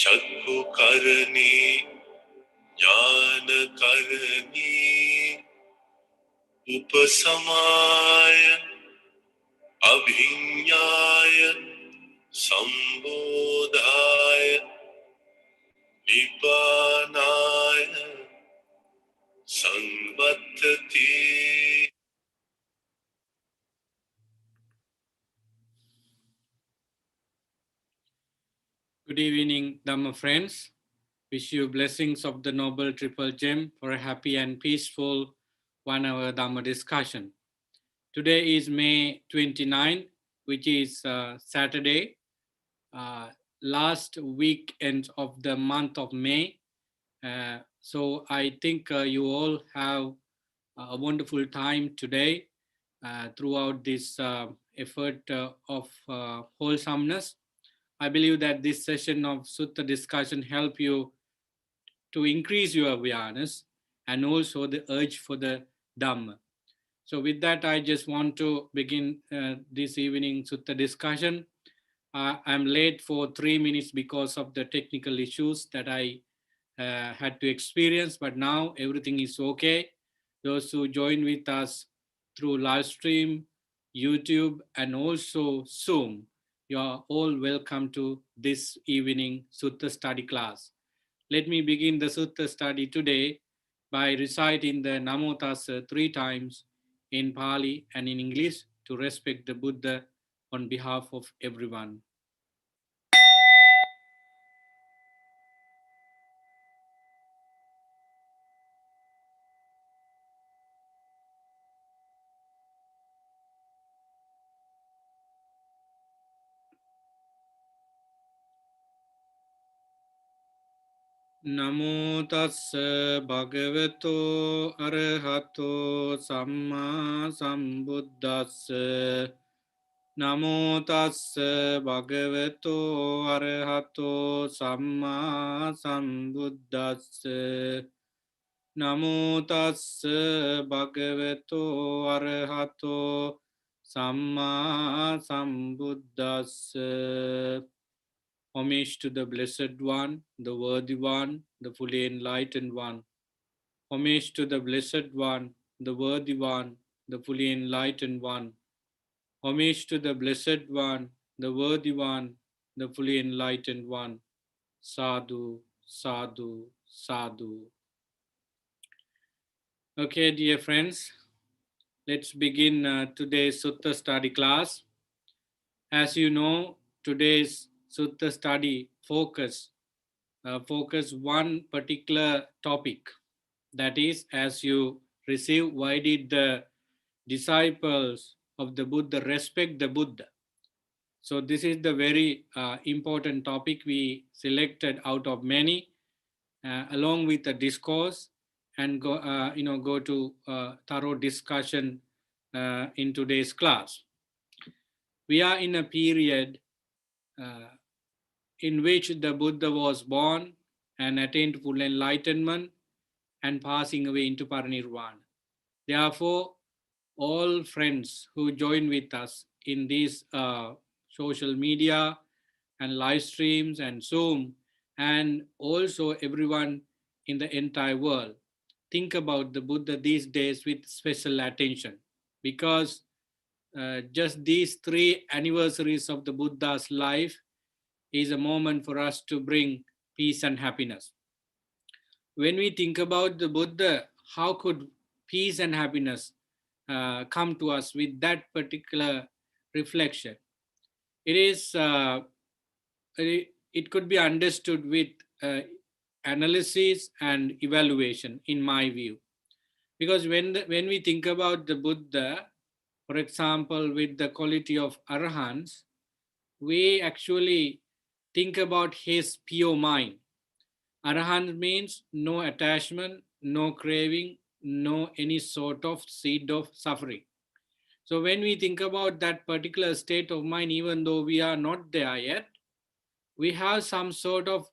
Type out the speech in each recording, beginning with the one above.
චක්ඛු කරණී ඥාන කරණී උපසමාය අභිඤ්ඤාය සම්බෝධාය නිපානාය සංවත්තති. Good evening, Dhamma friends. Wish you blessings of the Noble Triple Gem for a happy and peaceful 1 hour Dhamma discussion. Today is May 29, which is Saturday, last weekend of the month of May. So I think you all have a wonderful time today throughout this effort of wholesomeness. I believe that this session of Sutta discussion help you to increase your awareness and also the urge for the Dhamma. So with that, I just want to begin this evening Sutta discussion. I'm late for 3 minutes because of the technical issues that I had to experience, but now everything is okay. Those who join with us through live stream, YouTube, and also Zoom, you are all welcome to this evening Sutta study class. Let me begin the Sutta study today by reciting the Namo Tassa 3 times in Pali and in English to respect the Buddha on behalf of everyone. Namo tassa bhagavato arahato samma sambuddhassa. Namo tassa bhagavato arahato samma sambuddhassa. Namo tassa bhagavato arahato samma sambuddhassa. Homage to the Blessed One, the Worthy One, the Fully Enlightened One. Homage to the Blessed One, the Worthy One, the Fully Enlightened One. Homage to the Blessed One, the Worthy One, the Fully Enlightened One. Sadhu, sadhu, sadhu. Okay, dear friends, let's begin today's Sutta study class. As you know, today's Sutta study focus one particular topic. That is, as you receive, why did the disciples of the Buddha respect the Buddha? So this is the very important topic we selected out of many, along with the discourse, and go to thorough discussion in today's class. We are in a period in which the Buddha was born and attained full enlightenment and passing away into parinirvana. Therefore, all friends who join with us in these social media and live streams and Zoom, and also everyone in the entire world, think about the Buddha these days with special attention, because just these 3 anniversaries of the Buddha's life is a moment for us to bring peace and happiness. When we think about the Buddha, how could peace and happiness come to us with that particular reflection? It could be understood with analysis and evaluation, in my view, because when we think about the Buddha, for example, with the quality of arahants, we actually think about his pure mind. Arahant means no attachment, no craving, no any sort of seed of suffering. So when we think about that particular state of mind, even though we are not there yet, we have some sort of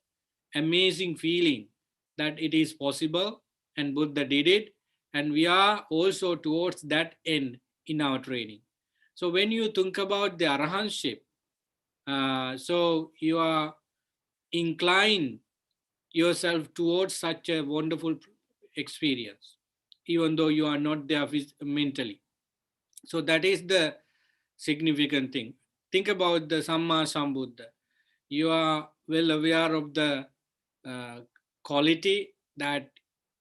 amazing feeling that it is possible and Buddha did it, and we are also towards that end in our training. So when you think about the arahantship, so incline yourself towards such a wonderful experience, even though you are not there mentally. So that is the significant thing. Think about the Samma Sambuddha. You are well aware of the uh, quality that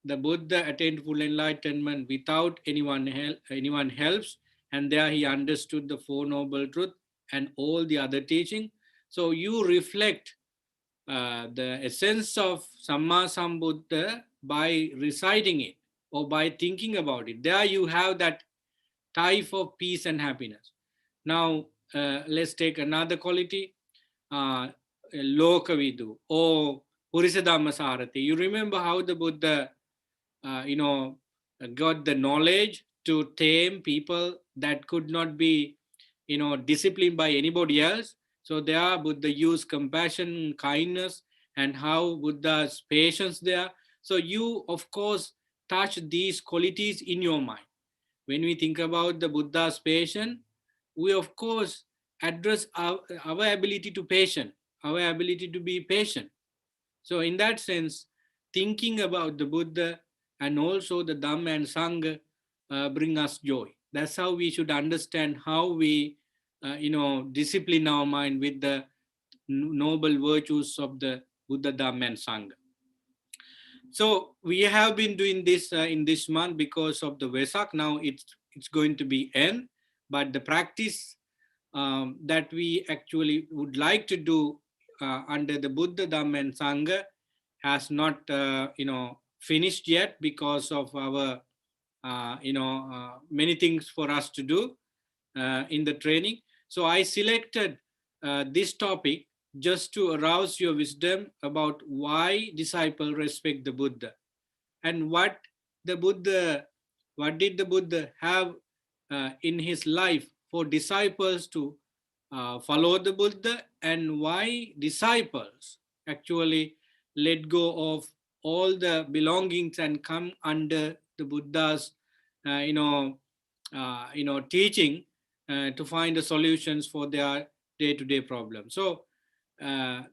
the Buddha attained full enlightenment without anyone helps, and there he understood the Four Noble Truth and all the other teaching. So you reflect the essence of Samma Sambuddha by reciting it or by thinking about it. There you have that type of peace and happiness. Now, let's take another quality, Lokavidu or Purisadhammasarati. You remember how the Buddha, got the knowledge to tame people that could not be, disciplined by anybody else. So there, Buddha used compassion, kindness, and how Buddha's patience there. So you, of course, touch these qualities in your mind. When we think about the Buddha's patience, we of course address our ability to patient, our ability to be patient. So in that sense, thinking about the Buddha and also the Dhamma and Sangha bring us joy. That's how we should understand how we, discipline our mind with the noble virtues of the Buddha, Dhamma and Sangha. So we have been doing this in this month because of the Vesak. Now it's going to be end, but the practice that we actually would like to do under the Buddha, Dhamma, and Sangha has not finished yet because of our many things for us to do in the training. So I selected this topic just to arouse your wisdom about why disciples respect the Buddha and the Buddha, what did the Buddha have in his life for disciples to follow the Buddha, and why disciples actually let go of all the belongings and come under the Buddha's, teaching to find the solutions for their day-to-day problems. So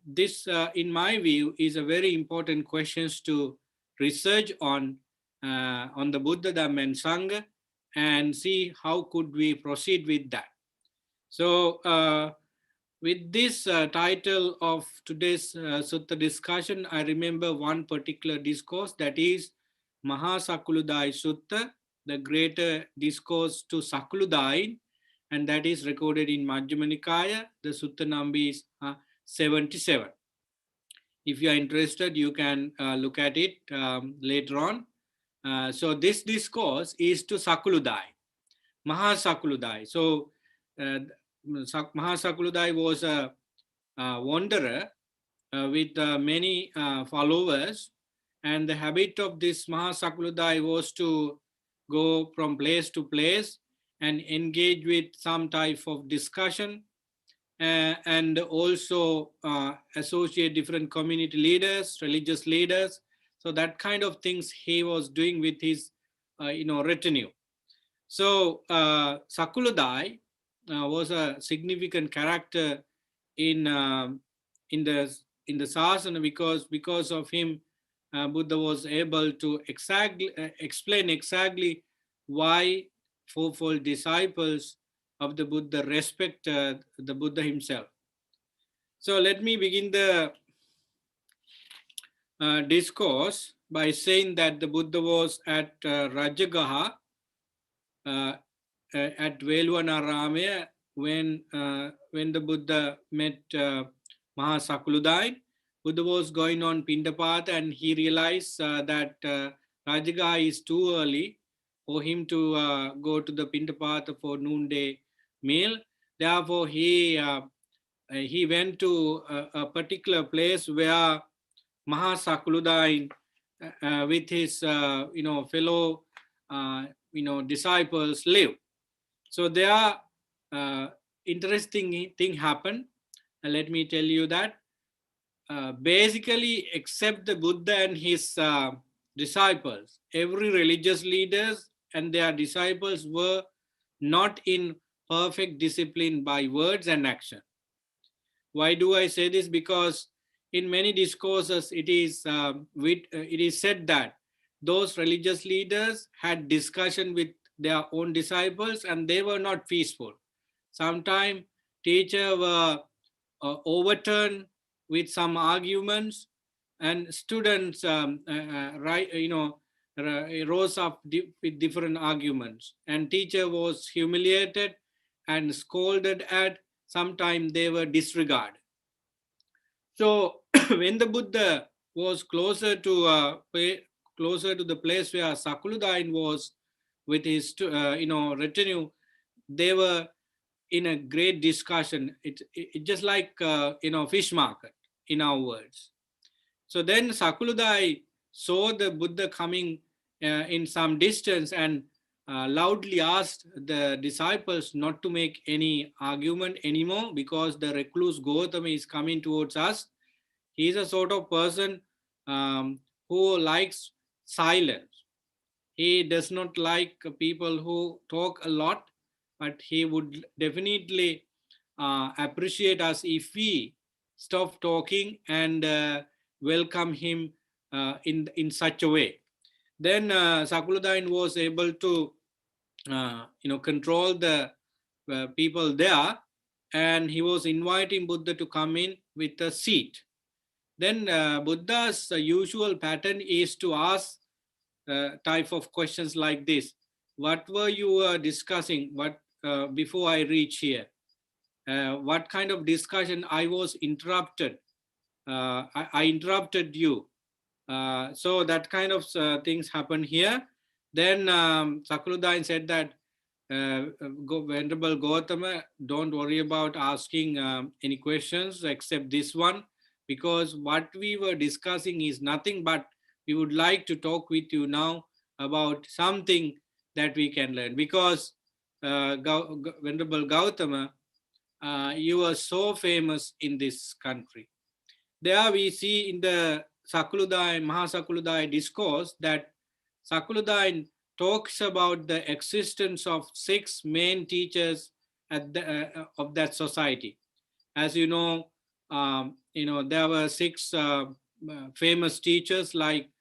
this, in my view, is a very important questions to research on the Buddha, Dhamma, and Sangha, and see how could we proceed with that. So, with this title of today's Sutta discussion, I remember one particular discourse, that is Mahasakuludai Sutta, the greater discourse to Sakuludai, and that is recorded in Majjhima Nikaya. The Sutta number is 77. If you are interested, you can look at it later on. So this discourse is to Sakuludai, Mahasakuludai. So Mahasakuludai was a wanderer with many followers, and the habit of this Mahasakuludai was to go from place to place and engage with some type of discussion and also associate different community leaders, religious leaders. So that kind of things he was doing with his, retinue. So Sakuludai was a significant character in in the in the Sasana because of him, Buddha was able to explain exactly why fourfold disciples of the Buddha respect the Buddha himself. So let me begin the discourse by saying that the Buddha was at Rajagaha uh, at Velvanarame when the Buddha met Mahasakuludai. Buddha was going on Pindapata and he realized that Rajagaha is too early for him to go to the Pindapata for noonday meal. Therefore, he went to a particular place where Mahasakuludai with his fellow disciples live. So there interesting thing happened. Let me tell you that basically, except the Buddha and his disciples, every religious leaders and their disciples were not in perfect discipline by words and action. Why do I say this? Because in many discourses, it is said that those religious leaders had discussion with their own disciples and they were not peaceful. Sometimes teacher were overturned with some arguments, and students rose up with different arguments, and teacher was humiliated and scolded at. Sometimes they were disregarded. So when the Buddha was closer to the place where Sakuludain was with his retinue, they were in a great discussion. It just like fish market in our words. So then Sakuludai saw the Buddha coming in some distance and loudly asked the disciples not to make any argument anymore because the recluse Gautama is coming towards us. He is a sort of person who likes silence. He does not like people who talk a lot, but he would definitely appreciate us if we stop talking and welcome him in such a way. Then Sakuludain was able to control the people there, and he was inviting Buddha to come in with a seat. Then Buddha's usual pattern is to ask type of questions like this: what were you discussing before I reach here? What kind of discussion I was interrupted? I interrupted you. So that kind of things happen here. Then Sakuludain said that Venerable Gautama, don't worry about asking any questions except this one, because what we were discussing is nothing but we would like to talk with you now about something that we can learn. Because Venerable Gautama, you are so famous in this country. There we see in the Mahasakuludai discourse that Sakuludain talks about the existence of 6 main teachers of that society. As there were 6 famous teachers like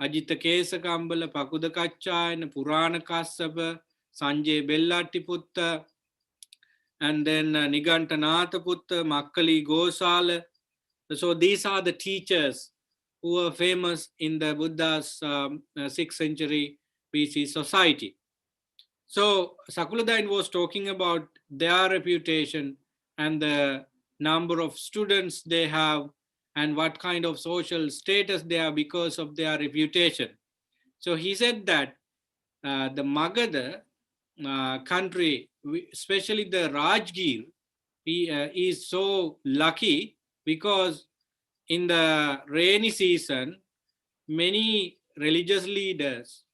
Ajita Kesakambala, Pakuda Kachayana, Purana Kassapa, Sanjay Bellatiputta, and then Nigantanatha Putta, Makkali Gosala. So these are the teachers who were famous in the Buddha's 6th century BC society. So Sakuludain was talking about their reputation and the number of students they have and what kind of social status they are because of their reputation. So he said that the Magadha country, especially the Rajgir, is so lucky because in the rainy season, many religious leaders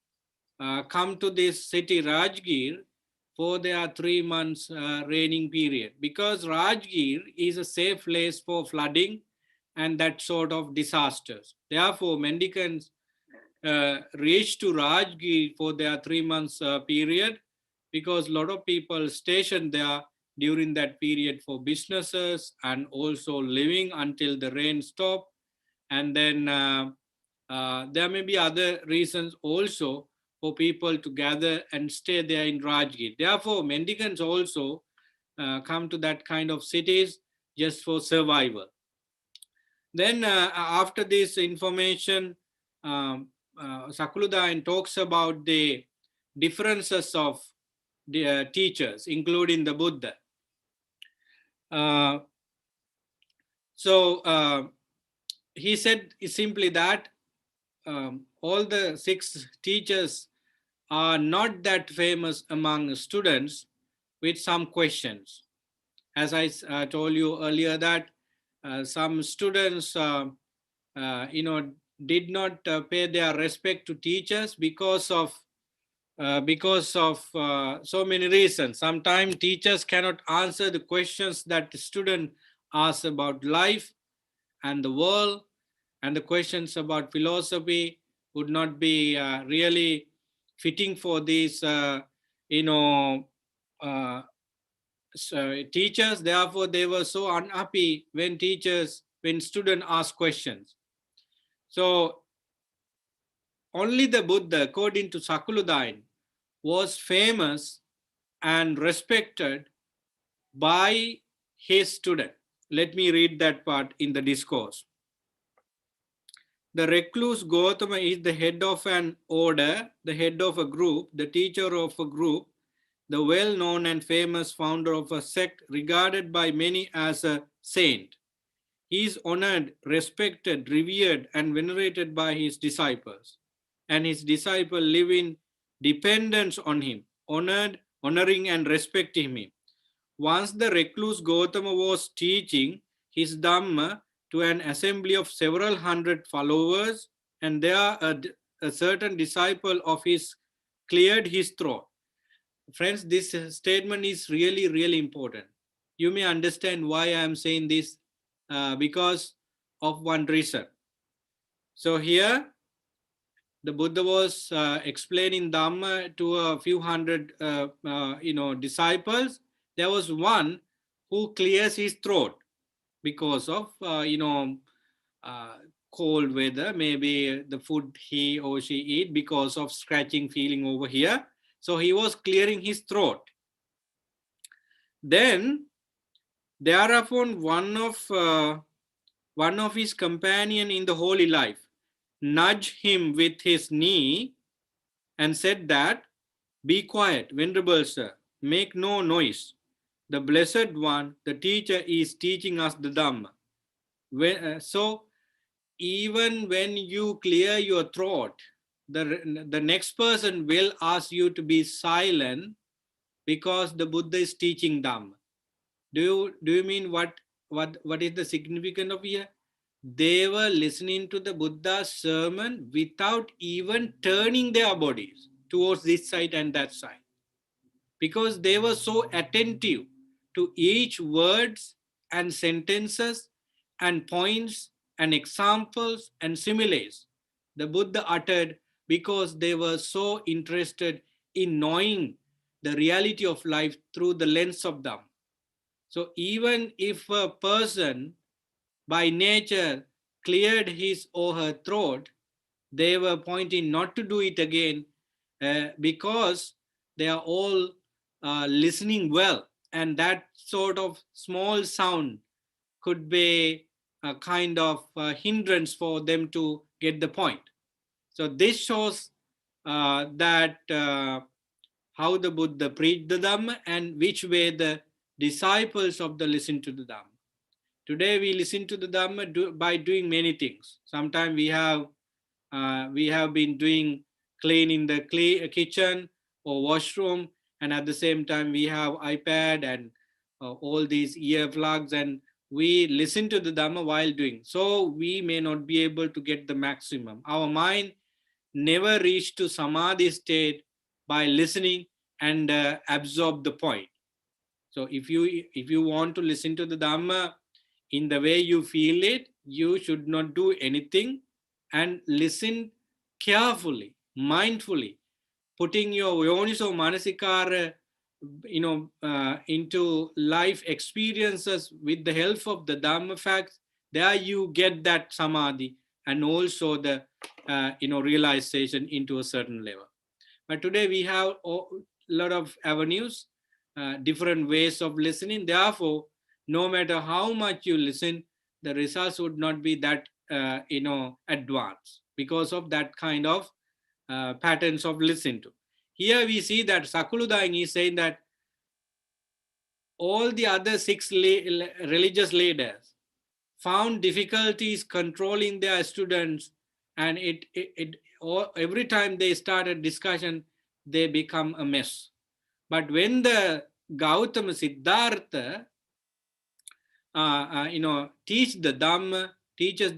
come to this city Rajgir for their 3 months raining period, because Rajgir is a safe place for flooding and that sort of disasters. Therefore, mendicants reach to Rajgir for their 3 months period, because a lot of people stationed there during that period for businesses and also living until the rain stop. And then there may be other reasons also for people to gather and stay there in Rajgir. Therefore, mendicants also come to that kind of cities just for survival. Then after this information, Sakuludain talks about the differences of the teachers, including the Buddha. So he said simply that all the 6 teachers are not that famous among students with some questions. As I told you earlier that some students, did not pay their respect to teachers because of so many reasons. Sometimes teachers cannot answer the questions that the student asks about life and the world, and the questions about philosophy would not be really fitting for these, teachers. Therefore, they were so unhappy when teachers when students ask questions. So only the Buddha, according to Sakuludain, was famous and respected by his student. Let me read that part in the discourse. The recluse Gautama is the head of an order, the head of a group, the teacher of a group, the well-known and famous founder of a sect regarded by many as a saint. He is honored, respected, revered, and venerated by his disciples. And his disciples live in dependence on him, honoring and respecting him. Once the recluse Gautama was teaching his Dhamma to an assembly of several hundred followers, and there a certain disciple of his cleared his throat. Friends, this statement is really, really important. You may understand why I am saying this because of one reason. So here, the Buddha was explaining Dhamma to a few hundred, disciples. There was one who clears his throat because of, uh, cold weather, maybe the food he or she eat because of scratching feeling over here. So he was clearing his throat. Then thereupon one of his companion in the holy life nudged him with his knee and said that, "Be quiet, venerable sir, make no noise. The blessed one, the teacher, is teaching us the Dhamma." So even when you clear your throat, the next person will ask you to be silent because the Buddha is teaching Dhamma. Do you mean what is the significance of here? They were listening to the Buddha's sermon without even turning their bodies towards this side and that side, because they were so attentive to each words and sentences and points and examples and similes the Buddha uttered, because they were so interested in knowing the reality of life through the lens of Dhamma. So even if a person by nature cleared his or her throat, they were pointing not to do it again because they are all listening well. And that sort of small sound could be a kind of hindrance for them to get the point. So this shows that how the Buddha preached the Dhamma and which way the disciples of the listen to the Dhamma. Today we listen to the Dhamma by doing many things. Sometimes we have been doing cleaning the kitchen or washroom, and at the same time we have iPad and all these earplugs, and we listen to the Dhamma while doing. So we may not be able to get the maximum. Our mind never reached to samadhi state by listening and absorb the point. So if you want to listen to the Dhamma in the way you feel it, you should not do anything and listen carefully, mindfully, putting your yoniso manasikara, into life experiences with the help of the Dhamma facts. There you get that samadhi and also the realization into a certain level. But today we have a lot of avenues, different ways of listening. Therefore, no matter how much you listen, the results would not be that advanced because of that kind of patterns of listening to. Here we see that Sakuludang is saying that all the other six religious leaders found difficulties controlling their students, and every time they start a discussion, they become a mess. But when the Gautama Siddhartha, teaches the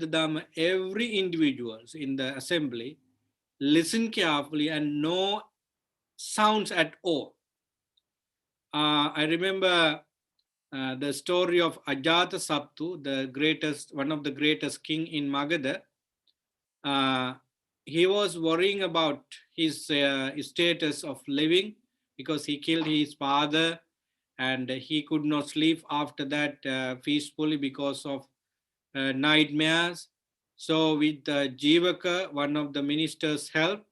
Dhamma, every individuals in the assembly listen carefully and no sounds at all. I remember the story of Ajata Sattu, one of the greatest king in Magadha. He was worrying about his status of living because he killed his father, and he could not sleep after that peacefully because of nightmares. So with Jivaka, one of the minister's help,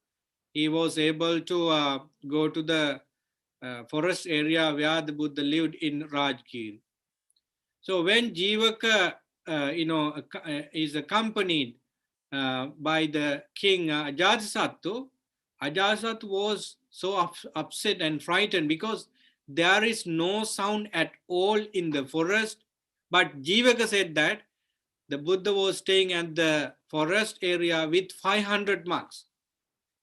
he was able to go to the forest area where the Buddha lived in Rajgir. So when Jivaka, is accompanied by the king Ajatasattu, Ajatasattu was so upset and frightened because there is no sound at all in the forest. But Jivaka said that the Buddha was staying at the forest area with 500 monks.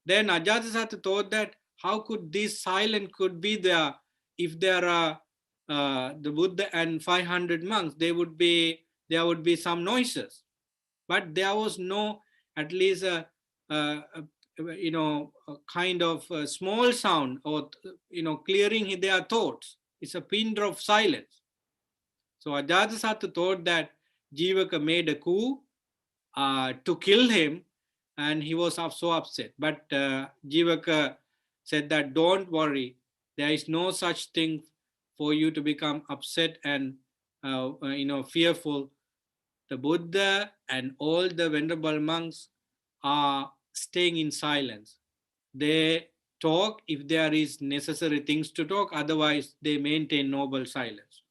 Then Ajatasattu thought that how could this silence could be there if there are the Buddha and 500 monks? There would be some noises, but there was no at least a kind of a small sound or clearing their thoughts. It's a pin of silence. So Ajatasattu thought that Jivaka made a coup to kill him, and he was so upset. But Jivaka said that don't worry, there is no such thing for you to become upset and fearful. The Buddha and all the venerable monks are staying in silence. They talk if there is necessary things to talk, otherwise they maintain noble silence.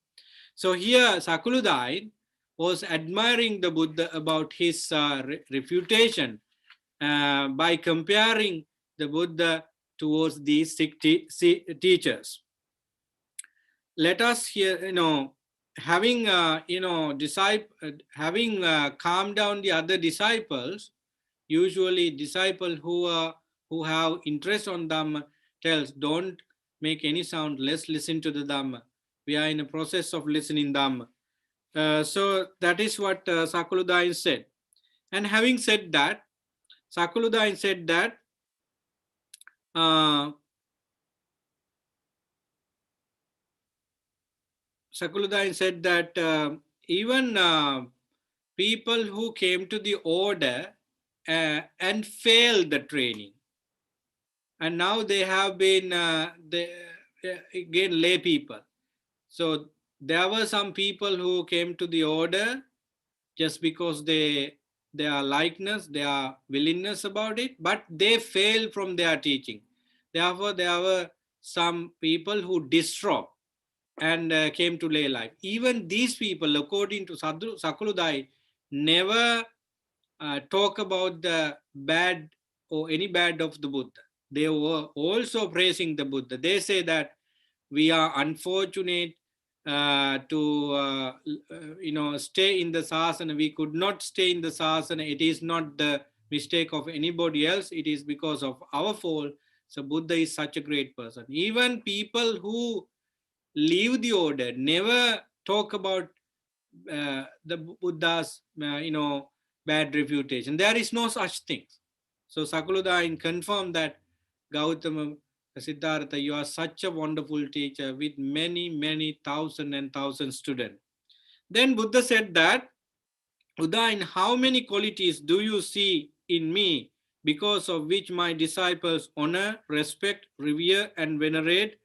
So here Sakuludai was admiring the Buddha about his refutation by comparing the Buddha towards these teachers. Let us here, having having calmed down the other disciples. Usually, disciple who have interest on Dhamma tells, "Don't make any sound. Let's listen to the Dhamma. We are in a process of listening Dhamma." So that is what Sakuludain said. And having said that, Sakuludain said that uh, Sakuludain said that even people who came to the order and failed the training, and now they have been again lay people. So there were some people who came to the order just because their likeness, their willingness about it, but they failed from their teaching. Therefore, there were some people who disrobed and came to lay life. Even these people, according to Sakuludai, never talk about the bad or any bad of the Buddha. They were also praising the Buddha. They say that we are unfortunate to stay in the sasana. We could not stay in the sasana. It is not the mistake of anybody else. It is because of our fault. So Buddha is such a great person. Even people who leave the order never talk about the Buddha's bad reputation. There is no such thing. So Sakuludain confirmed that Gautama Siddhartha, you are such a wonderful teacher with many, many thousand and thousand students. Then Buddha said that, Udain, how many qualities do you see in me because of which my disciples honor, respect, revere, and venerate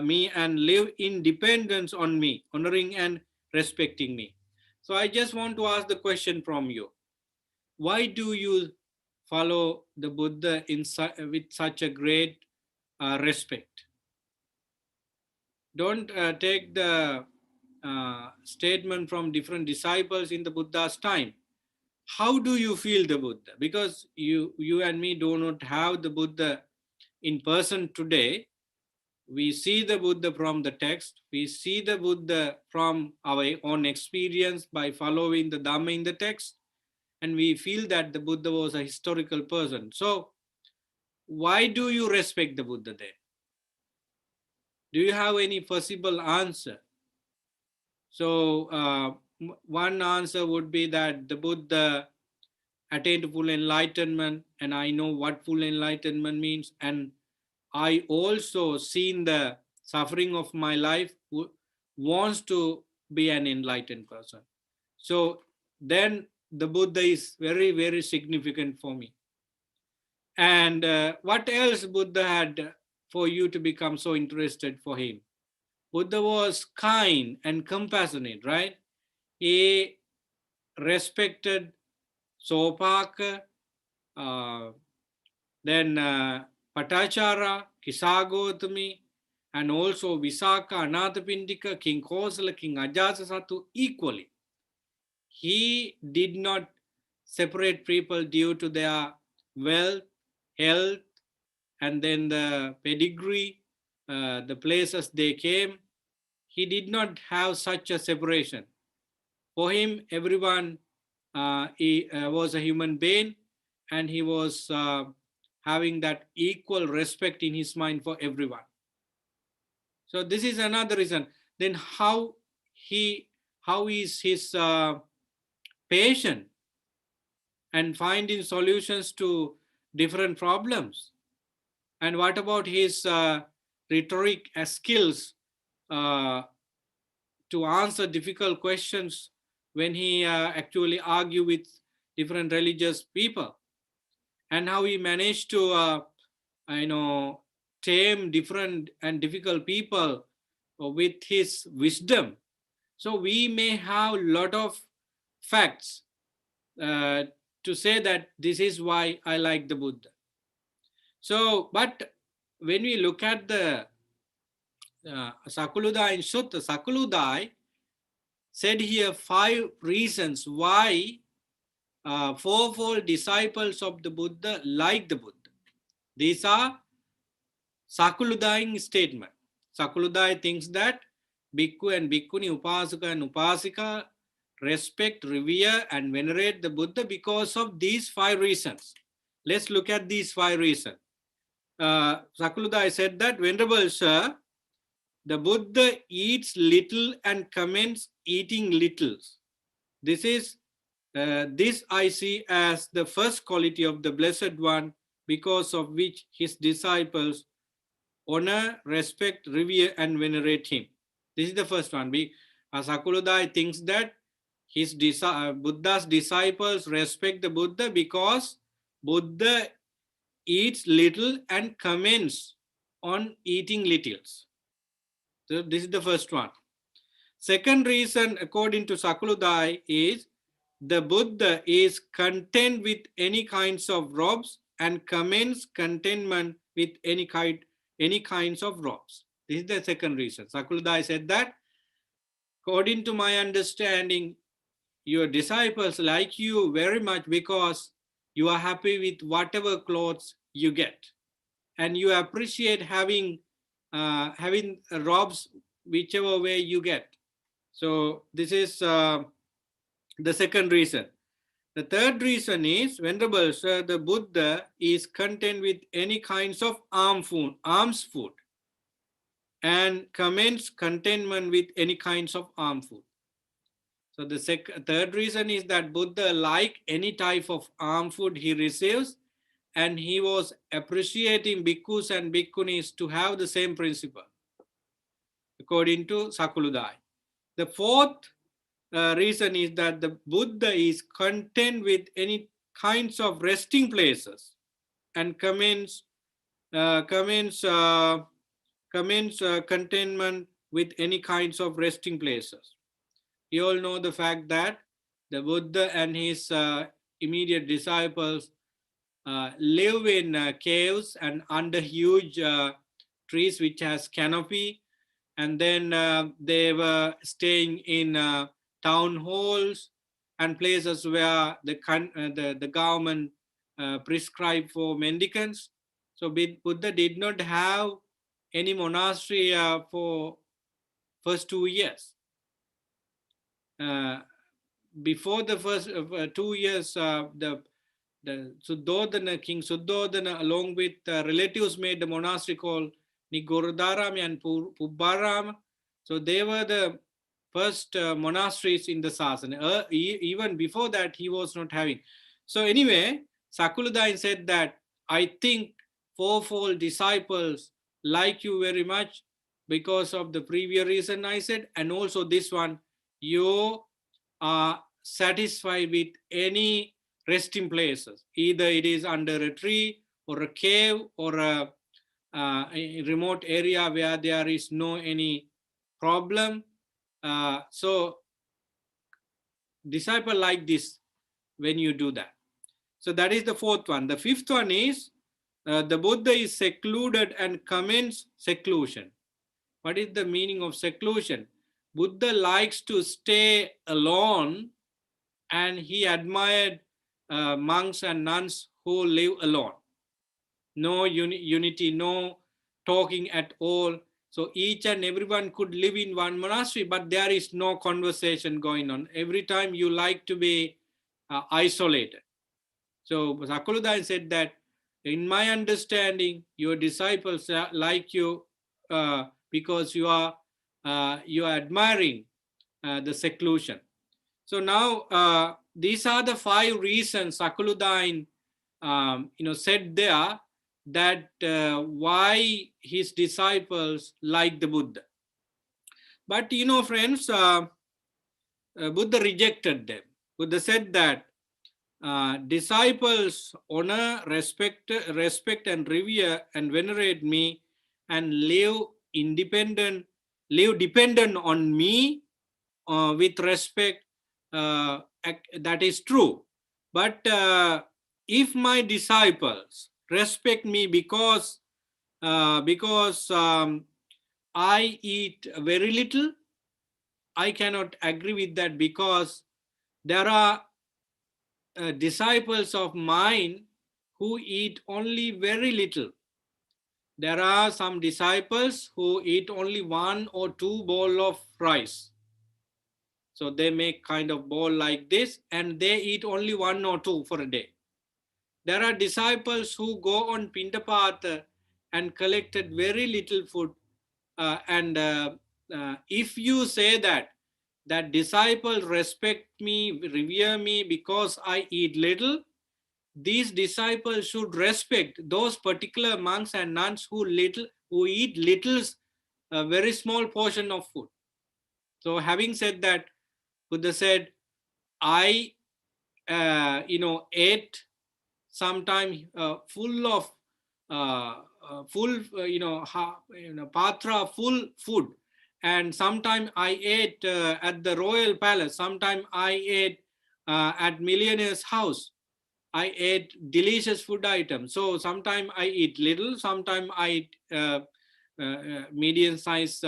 me and live in dependence on me, honoring and respecting me? So I just want to ask the question from you. Why do you follow the Buddha with such a great respect? Don't take the statement from different disciples in the Buddha's time. How do you feel the Buddha? Because you and me do not have the Buddha in person today. We see the Buddha from the text. We see the Buddha from our own experience by following the Dhamma in the text. And we feel that the Buddha was a historical person. So why do you respect the Buddha then? Do you have any possible answer? So one answer would be that the Buddha attained full enlightenment, and I know what full enlightenment means, and I also seen the suffering of my life, wants to be an enlightened person. So then the Buddha is very, very significant for me. And what else Buddha had for you to become so interested for him? Buddha was kind and compassionate, right? He respected Sopaka, then Patachara, Kisagotami, and also Visaka, Anathapindika, King Kosala, King Ajasasattu equally. He did not separate people due to their wealth, health, and then the pedigree, the places they came. He did not have such a separation. For him, everyone was a human being, and he was having that equal respect in his mind for everyone. So this is another reason. Then how is his patient and finding solutions to different problems? And what about his rhetoric skills uh, to answer difficult questions when he actually argue with different religious people? And how he managed to tame different and difficult people with his wisdom. So we may have a lot of facts uh, to say that this is why I like the Buddha. So, but when we look at the Sakuludai in Sutta, Sakuludai said here 5 reasons why fourfold disciples of the Buddha like the Buddha. These are Sakuludai statement. Sakuludai thinks that Bhikkhu and Bhikkhuni, Upasaka and Upasika respect, revere and venerate the Buddha because of these 5 reasons. Let's look at these 5 reasons. Sakuludai said that, Venerable Sir, the Buddha eats little and commends eating little. This I see as the first quality of the Blessed One, because of which his disciples honor, respect, revere, and venerate him. This is the first one. Sakuludai thinks that Buddha's disciples respect the Buddha because Buddha eats little and comments on eating littles. So this is the first one. Second reason, according to Sakuludai, is the Buddha is content with any kinds of robes and commends contentment with any kinds of robes. This is the second reason. Sakuludai said that, according to my understanding, your disciples like you very much because you are happy with whatever clothes you get, and you appreciate having robes whichever way you get. So this is the second reason. The third reason is, Venerable Sir, the Buddha is content with any kinds of alms food, and commends contentment with any kinds of alms food. So the third reason is that Buddha like any type of alms food he receives, and he was appreciating bhikkhus and bhikkhunis to have the same principle, according to Sakuludai. The fourth reason is that the Buddha is content with any kinds of resting places and commends contentment with any kinds of resting places. You all know the fact that the Buddha and his immediate disciples live in caves and under huge trees which has canopy, and then they were staying in town halls and places where the government prescribed for mendicants. So Buddha did not have any monastery for first 2 years. Before the first 2 years, the Suddhodana, King Suddhodana, along with relatives, made the monastery called Nigorodharama and Pubbarama. So they were the first monasteries in the Sasana. Even before that, he was not having. So anyway, Sakuludai said that, I think fourfold disciples like you very much because of the previous reason I said, and also this one, you are satisfied with any resting places. Either it is under a tree or a cave or a remote area where there is no any problem. So disciple like this when you do that. So that is the fourth one. The fifth one is the Buddha is secluded and commends seclusion. What is the meaning of seclusion? Buddha likes to stay alone, and he admired monks and nuns who live alone. No unity, no talking at all. So each and everyone could live in one monastery, but there is no conversation going on. Every time you like to be isolated. So Sakuludan said that, in my understanding, your disciples like you because you are admiring the seclusion. So now these are the 5 reasons Sakuludan said there, that why his disciples like the Buddha. But friends, Buddha rejected them. Buddha said that disciples honor, respect and revere and venerate me and live dependent on me with respect. That is true. But if my disciples respect me because I eat very little, I cannot agree with that, because there are disciples of mine who eat only very little. There are some disciples who eat only 1 or 2 bowl of rice. So they make kind of bowl like this, and they eat only 1 or 2 for a day. There are disciples who go on Pindapata and collected very little food. And if you say that disciples respect me, revere me because I eat little, these disciples should respect those particular monks and nuns who eat little, a very small portion of food. So having said that, Buddha said, I ate sometime full of patra full food, and sometime I ate at the royal palace, sometime I ate at millionaire's house. I ate delicious food items. So sometimes I eat little, sometimes I eat medium size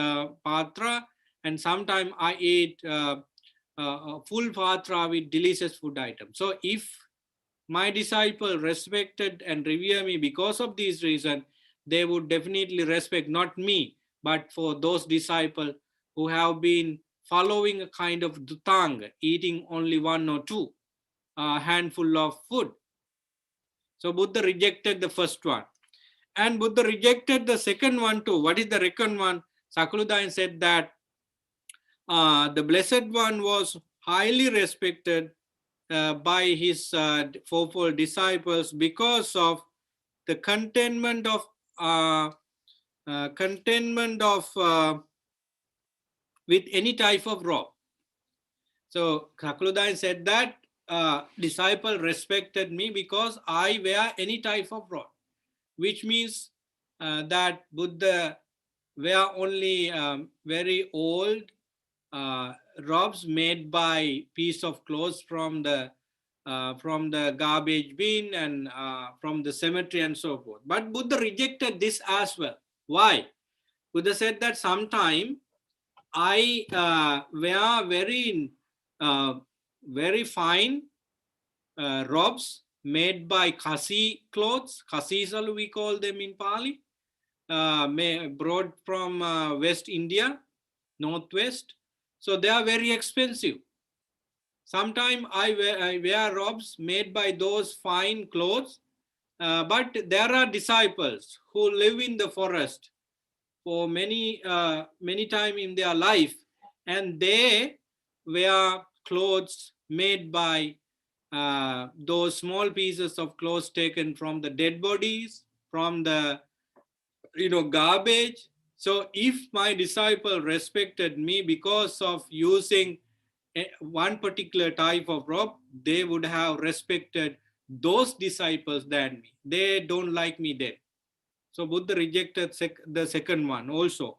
patra, and sometimes I eat full patra with delicious food items. So if my disciple respected and revere me because of these reasons, they would definitely respect not me, but for those disciples who have been following a kind of dutang, eating only 1 or 2 handful of food. So Buddha rejected the first one. And Buddha rejected the second one too. What is the second one? Sakuludain said that the Blessed One was highly respected by his fourfold disciples because of the contentment of with any type of robe. So Sakuludain said that disciple respected me because I wear any type of robe, which means that Buddha wear only very old robes made by piece of clothes from the garbage bin and from the cemetery and so forth. But Buddha rejected this as well. Why? Buddha said that sometime I wear very fine robes made by Khasi clothes. Khasis we call them in Pali. Brought from West India, Northwest. So they are very expensive. Sometimes I wear robes made by those fine clothes, but there are disciples who live in the forest for many time in their life, and they wear clothes made by those small pieces of clothes taken from the dead bodies, from the garbage. So if my disciple respected me because of using one particular type of robe, they would have respected those disciples than me. They don't like me then. So Buddha rejected the second one also.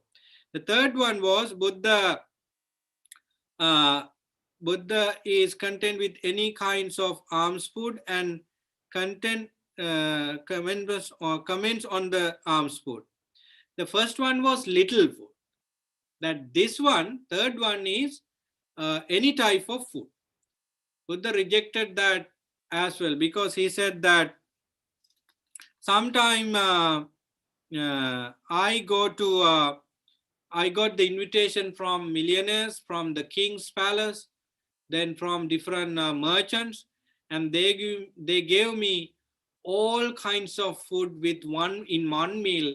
The third one was Buddha Buddha is content with any kinds of alms food and content comments on the alms food. The first one was little food. That this one, third one is any type of food. Buddha rejected that as well because he said that sometime I got the invitation from millionaires, from the king's palace, then from different merchants, and they gave me all kinds of food with one meal.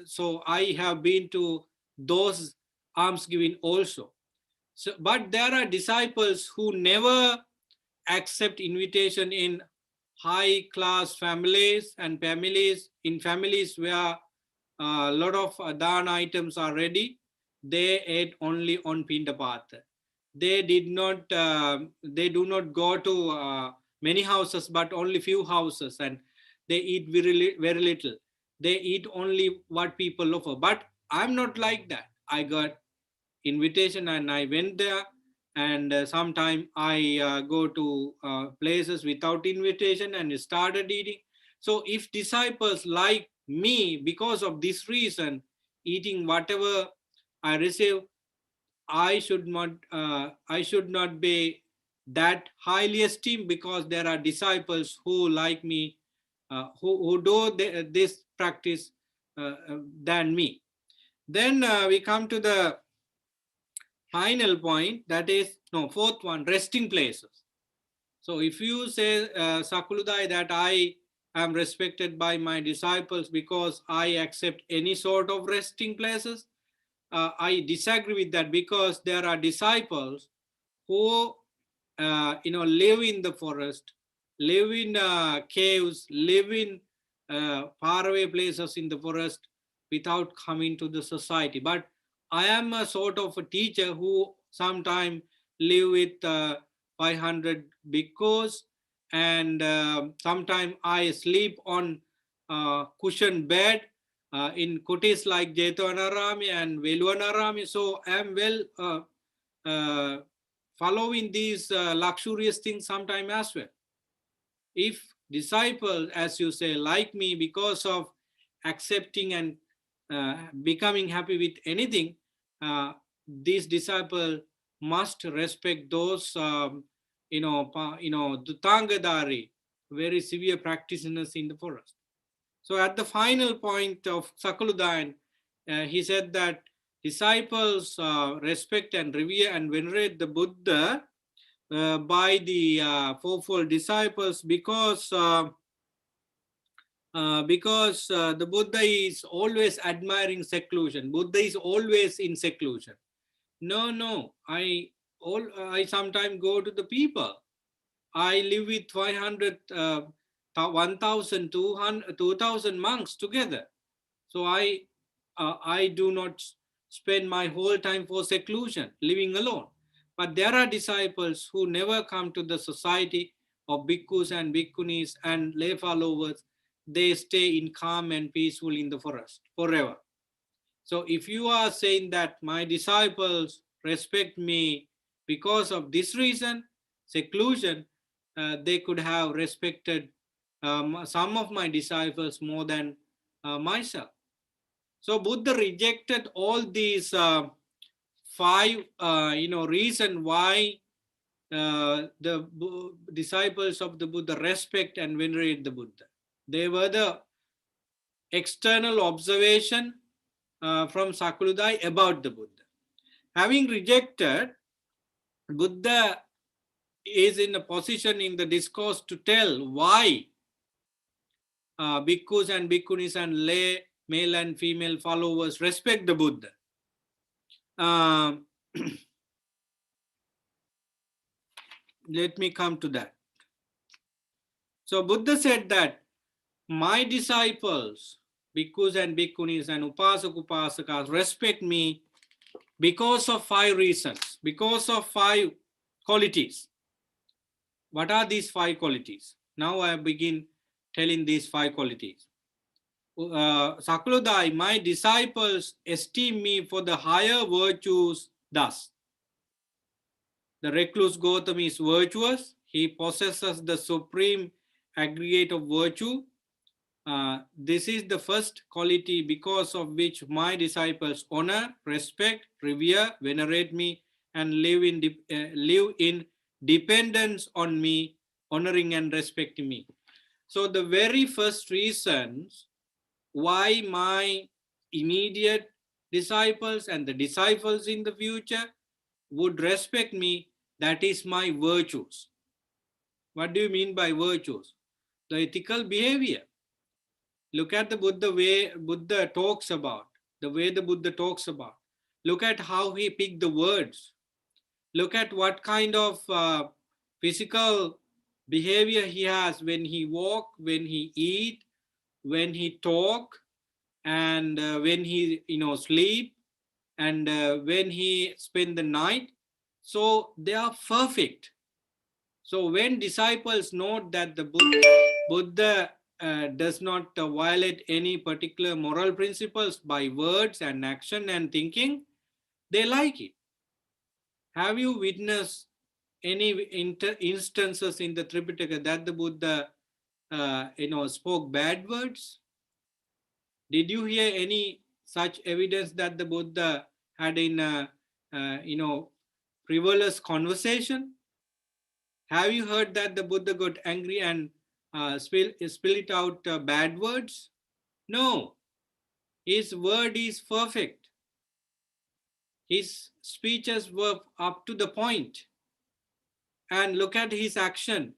So I have been to those almsgiving also. So, but there are disciples who never accept invitation in high class families and families in families where a lot of dhan items are ready. They ate only on Pindapata. They did not. They do not go to many houses, but only few houses, and they eat very little. They eat only what people offer. But I'm not like that. I got invitation and I went there, and sometime I go to places without invitation and started eating. So if disciples like me because of this reason eating whatever I receive, I should not be that highly esteemed because there are disciples who like me, who do this practice than me. Then we come to the final point, that is, no, fourth one, resting places. So if you say, Sakuludai, that I am respected by my disciples because I accept any sort of resting places, I disagree with that because there are disciples who live in the forest, live in caves, live in faraway places in the forest without coming to the society. But I am a sort of a teacher who sometimes live with 500 bhikkhus, and sometimes I sleep on cushion bed in kutis like Jetwanarami and Veluanarami. So I am well following these luxurious things sometime as well. If disciples, as you say, like me because of accepting and becoming happy with anything, these disciples must respect those, the Tangadari, very severe practitioners in the forest. So at the final point of Sakuludan, he said that disciples respect and revere and venerate the Buddha by the fourfold disciples because the Buddha is always admiring seclusion. Buddha is always in seclusion. No, I sometimes go to the people. I live with 500, 1,000, 2,000 monks together. So I do not spend my whole time for seclusion, living alone. But there are disciples who never come to the society of bhikkhus and bhikkhunis and lay followers. They stay in calm and peaceful in the forest forever. So if you are saying that my disciples respect me because of this reason, seclusion, they could have respected some of my disciples more than myself. So Buddha rejected all these five, reason why the disciples of the Buddha respect and venerate the Buddha. They were the external observation from Sakuludai about the Buddha. Having rejected, Buddha is in a position in the discourse to tell why bhikkhus and bhikkhunis and lay male and female followers respect the Buddha. Let me come to that. So Buddha said that my disciples, bhikkhus and bhikkhunis and upasak upasakas, respect me because of five reasons, because of five qualities. What are these five qualities? Now I begin telling these five qualities. Sakuludai, my disciples esteem me for the higher virtues thus. The recluse Gautama is virtuous. He possesses the supreme aggregate of virtue. This is the first quality because of which my disciples honor, respect, revere, venerate me, and live in dependence on me, honoring and respecting me. So the very first reasons why my immediate disciples and the disciples in the future would respect me, that is my virtues. What do you mean by virtues? The ethical behavior. Look at the Buddha way Buddha talks about, the way the Buddha talks about. Look at how he picked the words. Look at what kind of physical behavior he has when he walk, when he eat, when he talk, and when he sleep, and when he spend the night. So they are perfect. So when disciples note that the Buddha does not violate any particular moral principles by words and action and thinking, they like it. Have you witnessed any instances in the Tripitaka that the Buddha spoke bad words? Did you hear any such evidence that the Buddha had in frivolous conversation? Have you heard that the Buddha got angry and spill it out bad words? No, his word is perfect. His speeches were up to the point. And look at his action.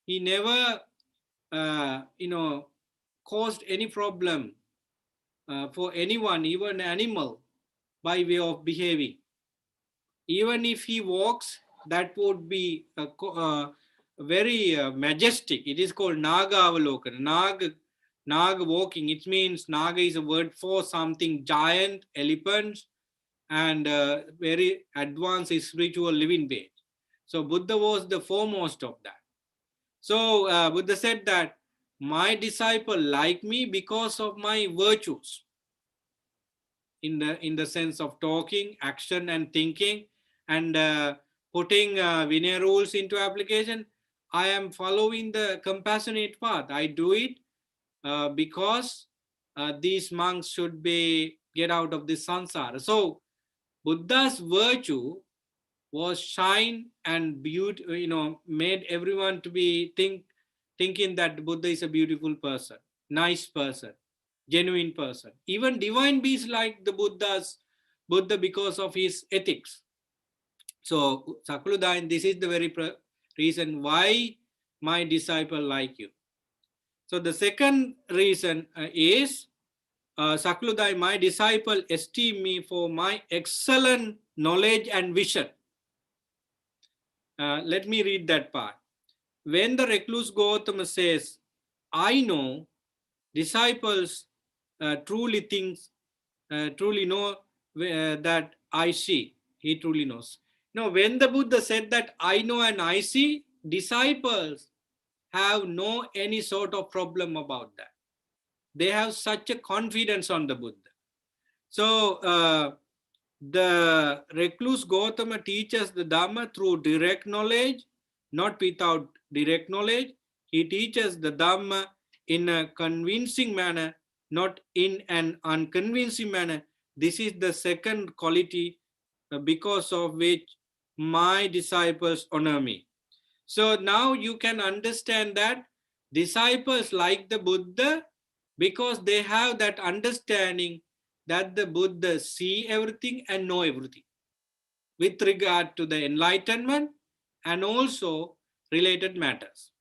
He never, caused any problem for anyone, even animal, by way of behaving. Even if he walks, that would be very majestic. It is called Naga Avalokana. Naga walking. It means Naga is a word for something giant, elephants, and very advanced spiritual living being. So Buddha was the foremost of that. So Buddha said that my disciple like me because of my virtues, in the sense of talking, action, and thinking, and putting Vinaya rules into application. I am following the compassionate path. I do it because these monks should be get out of this sansara. So Buddha's virtue was shine and beauty, made everyone to be thinking that Buddha is a beautiful person, nice person, genuine person. Even divine beings like the Buddha because of his ethics. So Sakuludain, this is the very reason why my disciple like you. So the second reason is Sakludai, my disciple esteem me for my excellent knowledge and vision. Let me read that part. When the recluse Gautama says, I know, disciples truly know that I see. He truly knows. Now, when the Buddha said that I know and I see, disciples have no any sort of problem about that. They have such a confidence on the Buddha. So, the recluse Gautama teaches the Dhamma through direct knowledge, not without direct knowledge. He teaches the Dhamma in a convincing manner, not in an unconvincing manner. This is the second quality because of which my disciples honor me. So now you can understand that disciples like the Buddha because they have that understanding that the Buddha see everything and know everything with regard to the enlightenment and also related matters.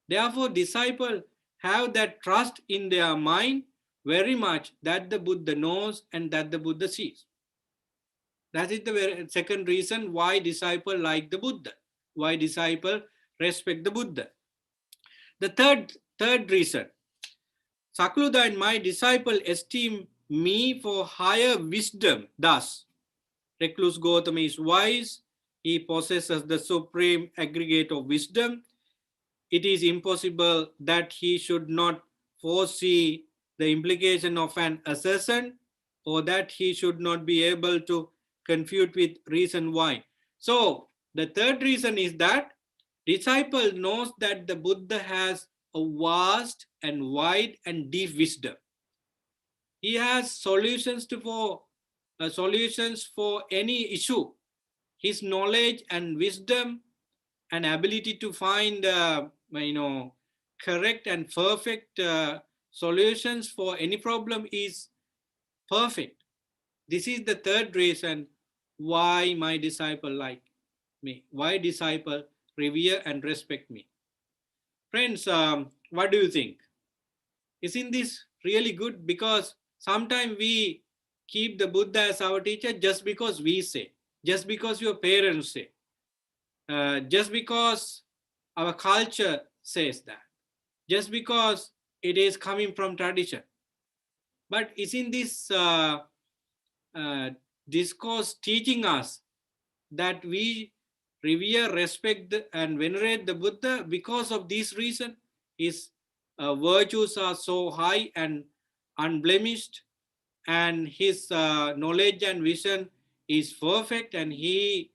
Therefore, disciples have that trust in their mind very much that the Buddha knows and that the Buddha sees. That is the second reason why disciples like the Buddha, why disciples respect the Buddha. The third reason, Sakluda and my disciple esteem me for higher wisdom. Thus, recluse Gautama is wise. He possesses the supreme aggregate of wisdom. It is impossible that he should not foresee the implication of an assassin, or that he should not be able to confute with reason why. So The third reason is that disciple knows that the Buddha has a vast and wide and deep wisdom. He has solutions for any issue. His knowledge and wisdom and ability to find correct and perfect solutions for any problem is perfect. This is the third reason why my disciple like me, why disciple revere and respect me. Friends, what do you think? Isn't this really good? Because sometimes we keep the Buddha as our teacher just because we say, just because your parents say, just because our culture says that, just because it is coming from tradition. But isn't this uh, discourse teaching us that we revere, respect, and venerate the Buddha because of this reason? His virtues are so high and unblemished, and his knowledge and vision is perfect, and he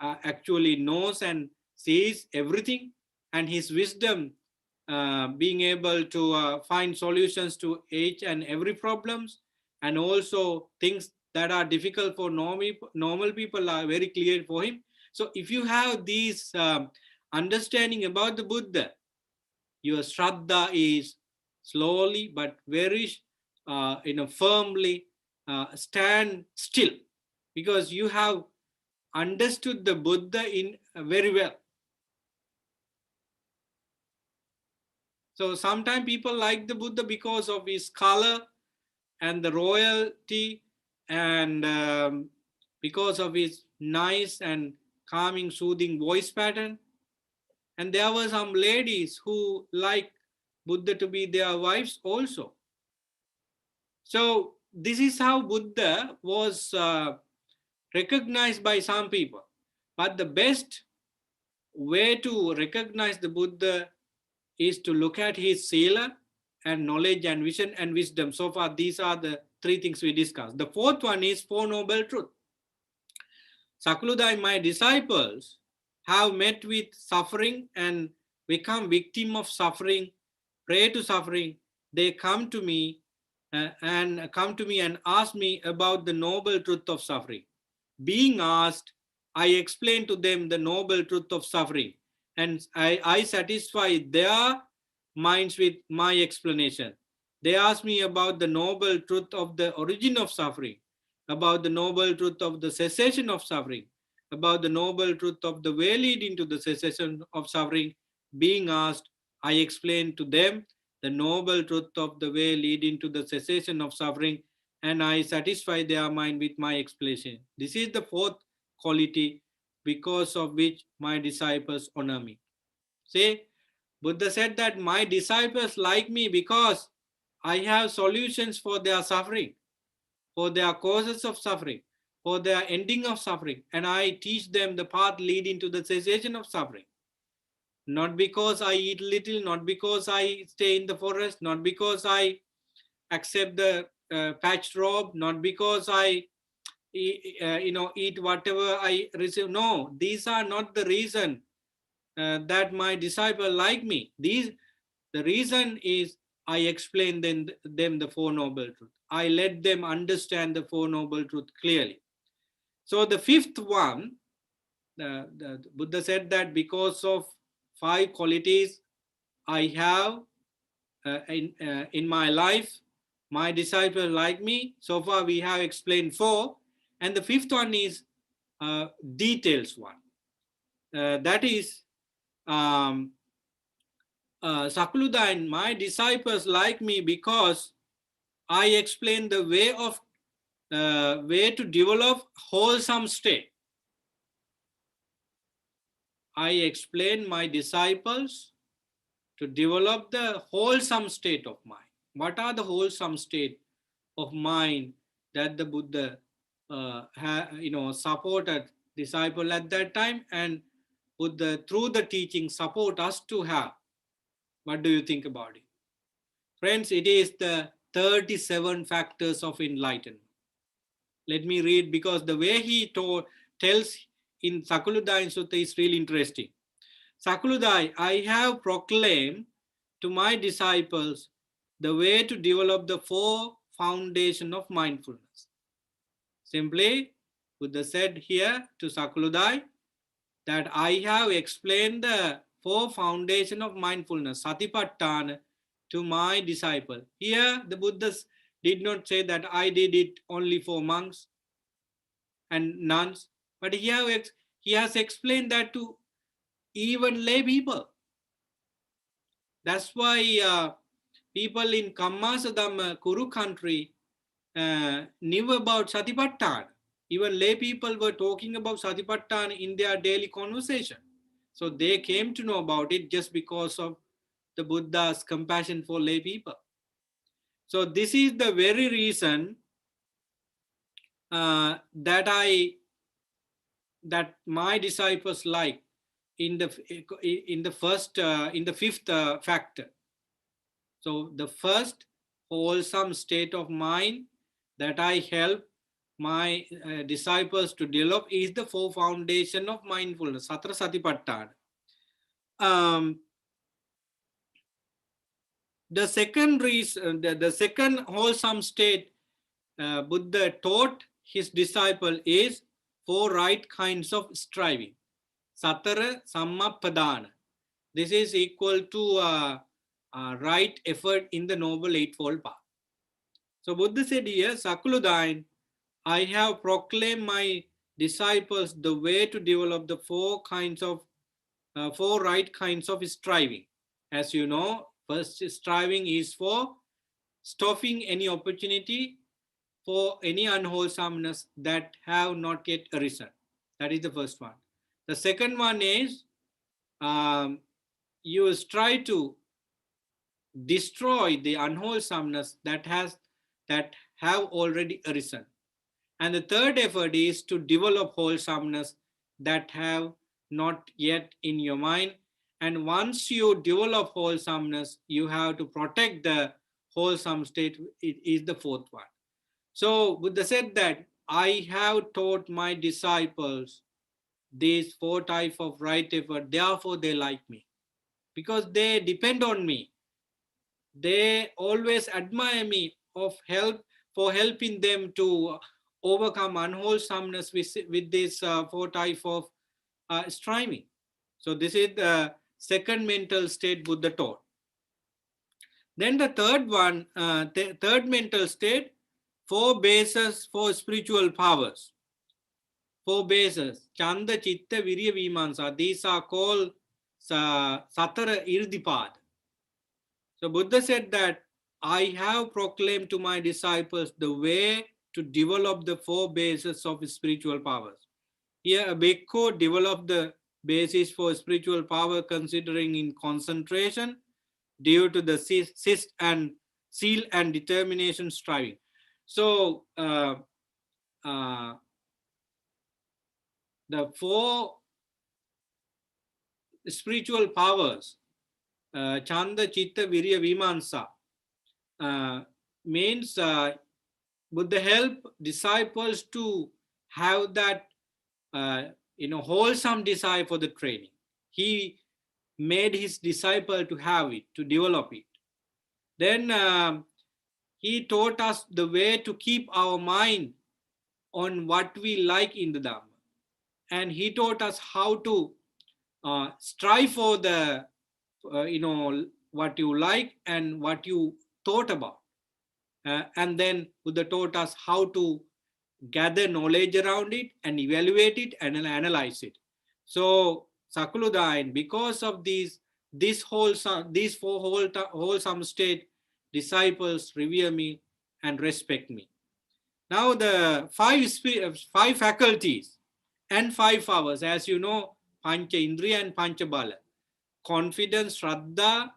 actually knows and sees everything, and his wisdom being able to find solutions to each and every problems, and also things that are difficult for normal people are very clear for him. So if you have these understanding about the Buddha, your shraddha is slowly but very firmly stand still, because you have understood the Buddha in very well. So sometimes people like the Buddha because of his color and the royalty, and because of his nice and calming, soothing voice pattern. And there were some ladies who like Buddha to be their wives also. So this is how Buddha was recognized by some people. But the best way to recognize the Buddha is to look at his sila and knowledge and vision and wisdom. So far, these are the three things we discussed. The fourth one is Four Noble Truth. Sakluda and my disciples have met with suffering and become victim of suffering, prey to suffering. They come to me and ask me about the noble truth of suffering. Being asked, I explain to them the noble truth of suffering, and I satisfy their minds with my explanation. They ask me about the noble truth of the origin of suffering, about the noble truth of the cessation of suffering, about the noble truth of the way leading to the cessation of suffering. Being asked, I explain to them the noble truth of the way leading to the cessation of suffering, and I satisfy their mind with my explanation. This is the fourth quality because of which my disciples honor me. See, Buddha said that my disciples like me because I have solutions for their suffering, for their causes of suffering, for their ending of suffering, and I teach them the path leading to the cessation of suffering. Not because I eat little, not because I stay in the forest, not because I accept the patched robe, not because I eat whatever I receive. No, these are not the reason that my disciple like me. The reason is I explain them the Four Noble Truth. I let them understand the Four Noble Truth clearly. So the fifth one, the Buddha said that because of five qualities I have in my life, my disciple like me. So far we have explained four, and the fifth one is details one. That is um, Sakluda and my disciples like me because I explain the way to develop wholesome state. I explain my disciples to develop the wholesome state of mind. What are the wholesome state of mind that the Buddha supported disciple at that time, and Buddha through the teaching support us to have? What do you think about it? Friends, it is the 37 factors of enlightenment. Let me read, because the way he tells in Sakuludai Sutta is really interesting. Sakuludai, I have proclaimed to my disciples the way to develop the four foundation of mindfulness. Simply, Buddha said here to Sakuludai that I have explained the four foundation of mindfulness, Satipatthana, to my disciple. Here, the Buddhas did not say that I did it only for monks and nuns, but he has explained that to even lay people. That's why people in Kammasadhamma, Kuru country, knew about Satipatthana. Even lay people were talking about Satipatthana in their daily conversation. So they came to know about it just because of the Buddha's compassion for lay people. So this is the very reason that my disciples like in the fifth factor. So the first wholesome state of mind that I help my disciples to develop is the four foundation of mindfulness, Satra Satipatthana. The second reason, the second wholesome state Buddha taught his disciple is four right kinds of striving. Satara Sammapadana. This is equal to right effort in the Noble Eightfold Path. So Buddha said here, Sakuludine, I have proclaimed my disciples the way to develop the four right kinds of striving. As you know, first striving is for stopping any opportunity for any unwholesomeness that have not yet arisen. That is the first one. The second one is you strive to destroy the unwholesomeness that have already arisen. And the third effort is to develop wholesomeness that have not yet in your mind. And once you develop wholesomeness, you have to protect the wholesome state. It is the fourth one. So Buddha said that I have taught my disciples these four types of right effort, therefore they like me. Because they depend on me. They always admire me for helping them to overcome unwholesomeness with this four types of striving. So this is the second mental state Buddha taught. Then the third one, third mental state, four bases for spiritual powers. Four bases, Chanda, Chitta, Virya, Vimansa. These are called Satara Irdipad. So Buddha said that I have proclaimed to my disciples the way to develop the four bases of spiritual powers. Here a bhikkhu developed the basis for spiritual power considering in concentration due to the cyst and seal and determination striving. So the four spiritual powers, Chanda, Chitta, Virya, Vimansa, means Buddha help disciples to have that wholesome desire for the training. He made his disciple to have it, to develop it. Then he taught us the way to keep our mind on what we like in the Dhamma. And he taught us how to strive for the, what you like and what you thought about. And then Buddha taught us how to gather knowledge around it and evaluate it and analyze it. So Sakuludine, because of these four wholesome state, disciples revere me and respect me. Now the five faculties and 5 powers, as you know, Pancha Indriya and Pancha Bala. Confidence, Shraddha,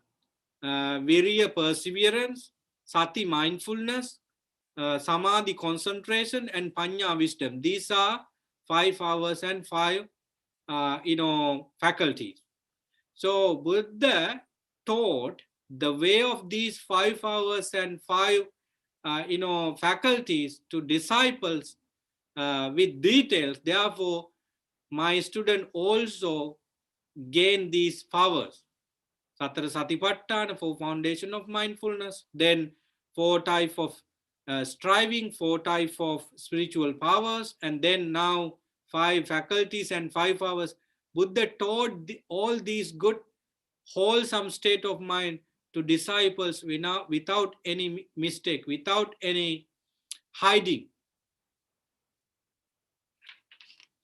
Virya, perseverance, Sati, mindfulness, Samadhi, concentration, and Panya, wisdom. These are 5 powers and 5 faculties. So Buddha taught the way of these 5 powers and 5 faculties to disciples with details. Therefore my student also gain these powers. Satara Satipatthana for foundation of mindfulness, then four type of striving, four type of spiritual powers, and then now five faculties and five powers. Buddha taught all these good, wholesome state of mind to disciples without any mistake, without any hiding.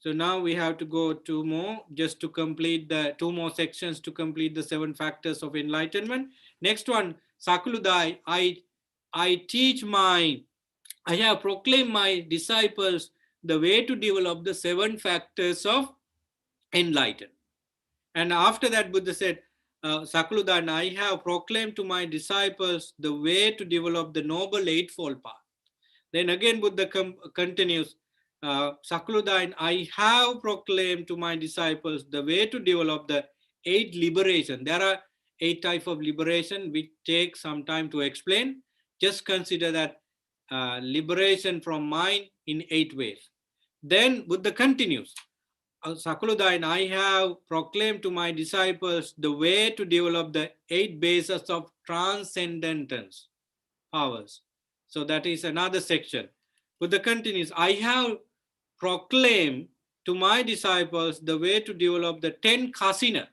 So now we have to go two more just to complete the two more sections to complete the 7 factors of enlightenment. Next one, Sakuludai, I have proclaimed my disciples the way to develop the 7 factors of enlightenment. And after that, Buddha said, Sakuludai, I have proclaimed to my disciples the way to develop the noble eightfold path. Then again, Buddha continues, Sakludain, I have proclaimed to my disciples the way to develop the 8 liberation. There are 8 types of liberation, which take some time to explain. Just consider that liberation from mind in 8 ways. Then Buddha continues, Sakludain, I have proclaimed to my disciples the way to develop the 8 bases of transcendence powers. So that is another section. Buddha continues, I have proclaimed to my disciples the way to develop the 10 kasina.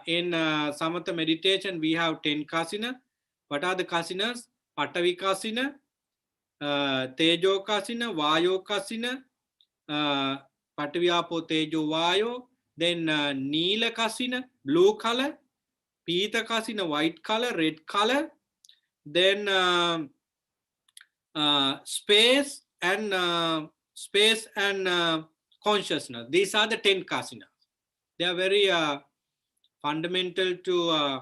In Samatha meditation, we have 10 kasina. What are the kasinas? Patavi kasina, Tejo kasina, Vayo kasina, Pataviapo Tejo Vayo, then Neela kasina, blue color, Pita kasina, white color, red color, then space and consciousness. These are the 10 kasinas. They are very fundamental to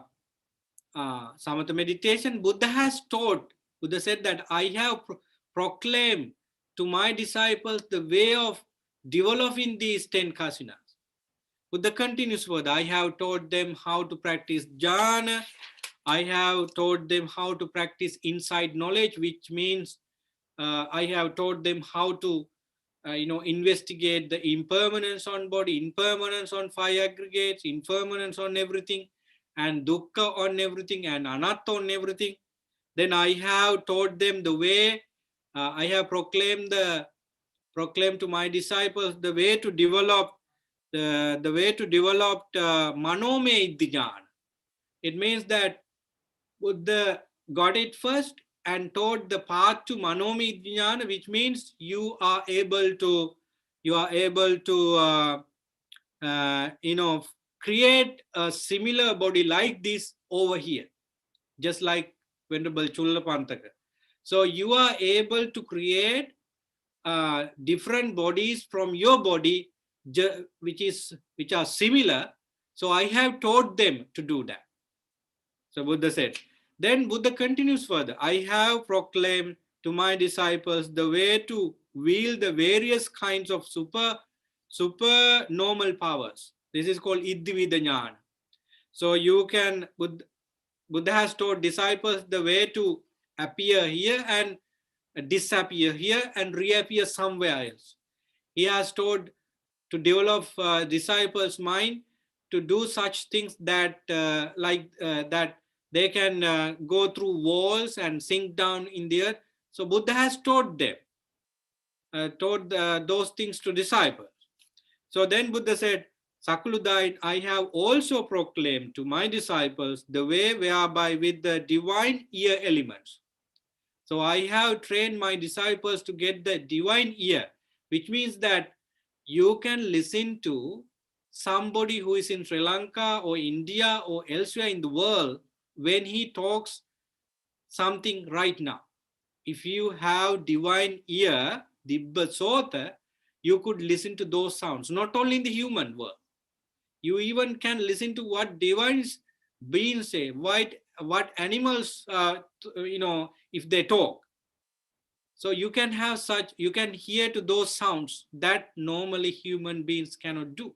samatha meditation. Buddha has taught. Buddha said that I have proclaimed to my disciples the way of developing these 10 kasinas. Buddha continues further. I have taught them how to practice jhana. I have taught them how to practice inside knowledge, which means I have taught them how to, investigate the impermanence on body, impermanence on 5 aggregates, impermanence on everything, and dukkha on everything, and anatta on everything. Then I have taught them the way. I have proclaimed to my disciples the way to develop manome jnana. It means that Buddha got it first and taught the path to manomi jnana, which means you are able to create a similar body like this over here, just like Venerable Chullapantaka. So you are able to create different bodies from your body, which are similar. So I have taught them to do that. So Buddha said. Then Buddha continues further. I have proclaimed to my disciples the way to wield the various kinds of super normal powers. This is called Iddhivida Jnana. So you can, Buddha has taught disciples the way to appear here and disappear here and reappear somewhere else. He has taught to develop disciples' mind to do such things that that they can go through walls and sink down in the earth. So Buddha has taught them, those things to disciples. So then Buddha said, Sakuludai, I have also proclaimed to my disciples the way whereby with the divine ear elements. So I have trained my disciples to get the divine ear, which means that you can listen to somebody who is in Sri Lanka or India or elsewhere in the world when he talks something right now. If you have divine ear, Dibba Sota, you could listen to those sounds, not only in the human world. You even can listen to what divine beings say, what animals, if they talk. So you can have you can hear to those sounds that normally human beings cannot do.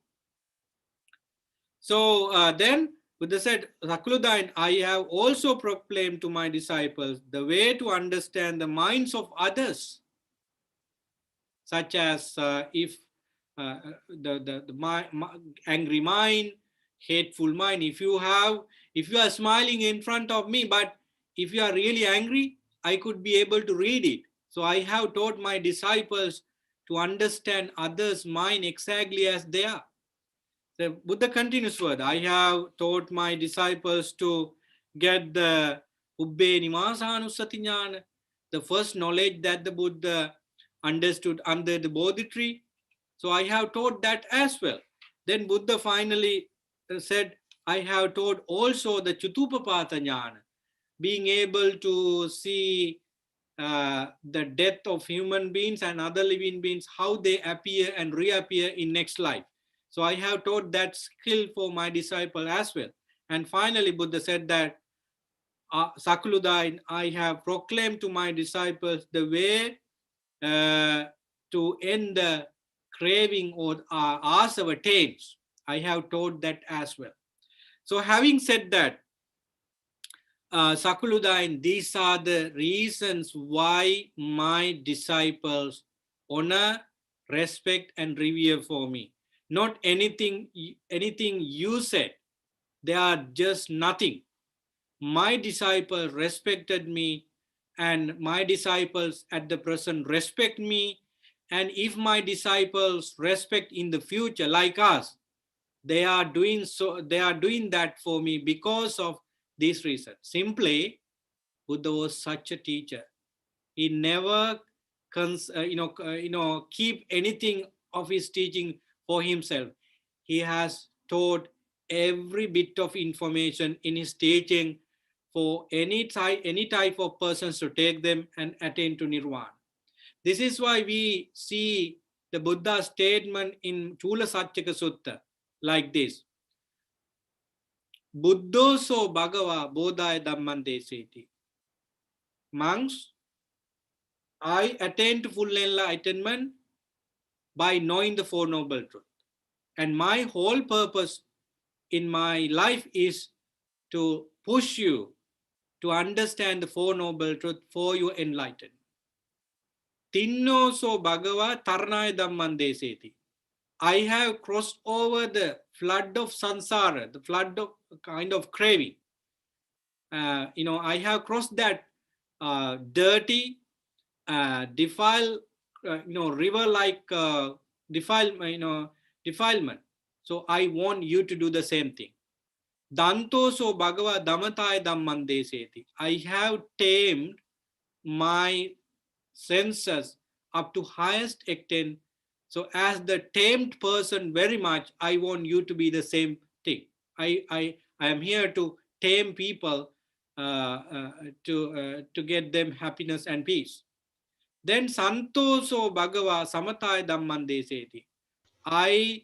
So then Buddha said, Sakludain, I have also proclaimed to my disciples the way to understand the minds of others, such as if angry mind, hateful mind. If you are smiling in front of me, but if you are really angry, I could be able to read it. So I have taught my disciples to understand others' mind exactly as they are. The Buddha continues further. I have taught my disciples to get the Ubbe Nivasanussati Jnana, the first knowledge that the Buddha understood under the Bodhi tree. So I have taught that as well. Then Buddha finally said, I have taught also the Chutupapata Jnana, being able to see the death of human beings and other living beings, how they appear and reappear in next life. So I have taught that skill for my disciple as well. And finally, Buddha said that Sakuludain, I have proclaimed to my disciples the way to end the craving or asava tames. I have taught that as well. So having said that, Sakuludain, these are the reasons why my disciples honor, respect, and revere for me. Not anything you said. They are just nothing. My disciples respected me, and my disciples at the present respect me. And if my disciples respect in the future, like us, they are doing so. They are doing that for me because of this reason. Simply, Buddha was such a teacher. He never, keep anything of his teaching for himself. He has taught every bit of information in his teaching for any type of persons to take them and attain to nirvana. This is why we see the Buddha statement in Chula Satchaka Sutta like this. Buddhoso Bhagava Bodhaya Dhamman Deseti. Monks, I attain to full enlightenment by knowing the Four Noble Truths. And my whole purpose in my life is to push you to understand the Four Noble Truths for your enlightenment. Tinno so Bhagava Tarnaya Dhamman Deseti. I have crossed over the flood of samsara, the flood of kind of craving. I have crossed that dirty, river like defilement. So I want you to do the same thing. Dantoso Bhagava Dhammataya Dhammande Seti. I have tamed my senses up to highest extent. So as the tamed person very much, I want you to be the same thing. I am here to tame people to get them happiness and peace. Then Santoso Bhagava Samataya Dhammande Seti. I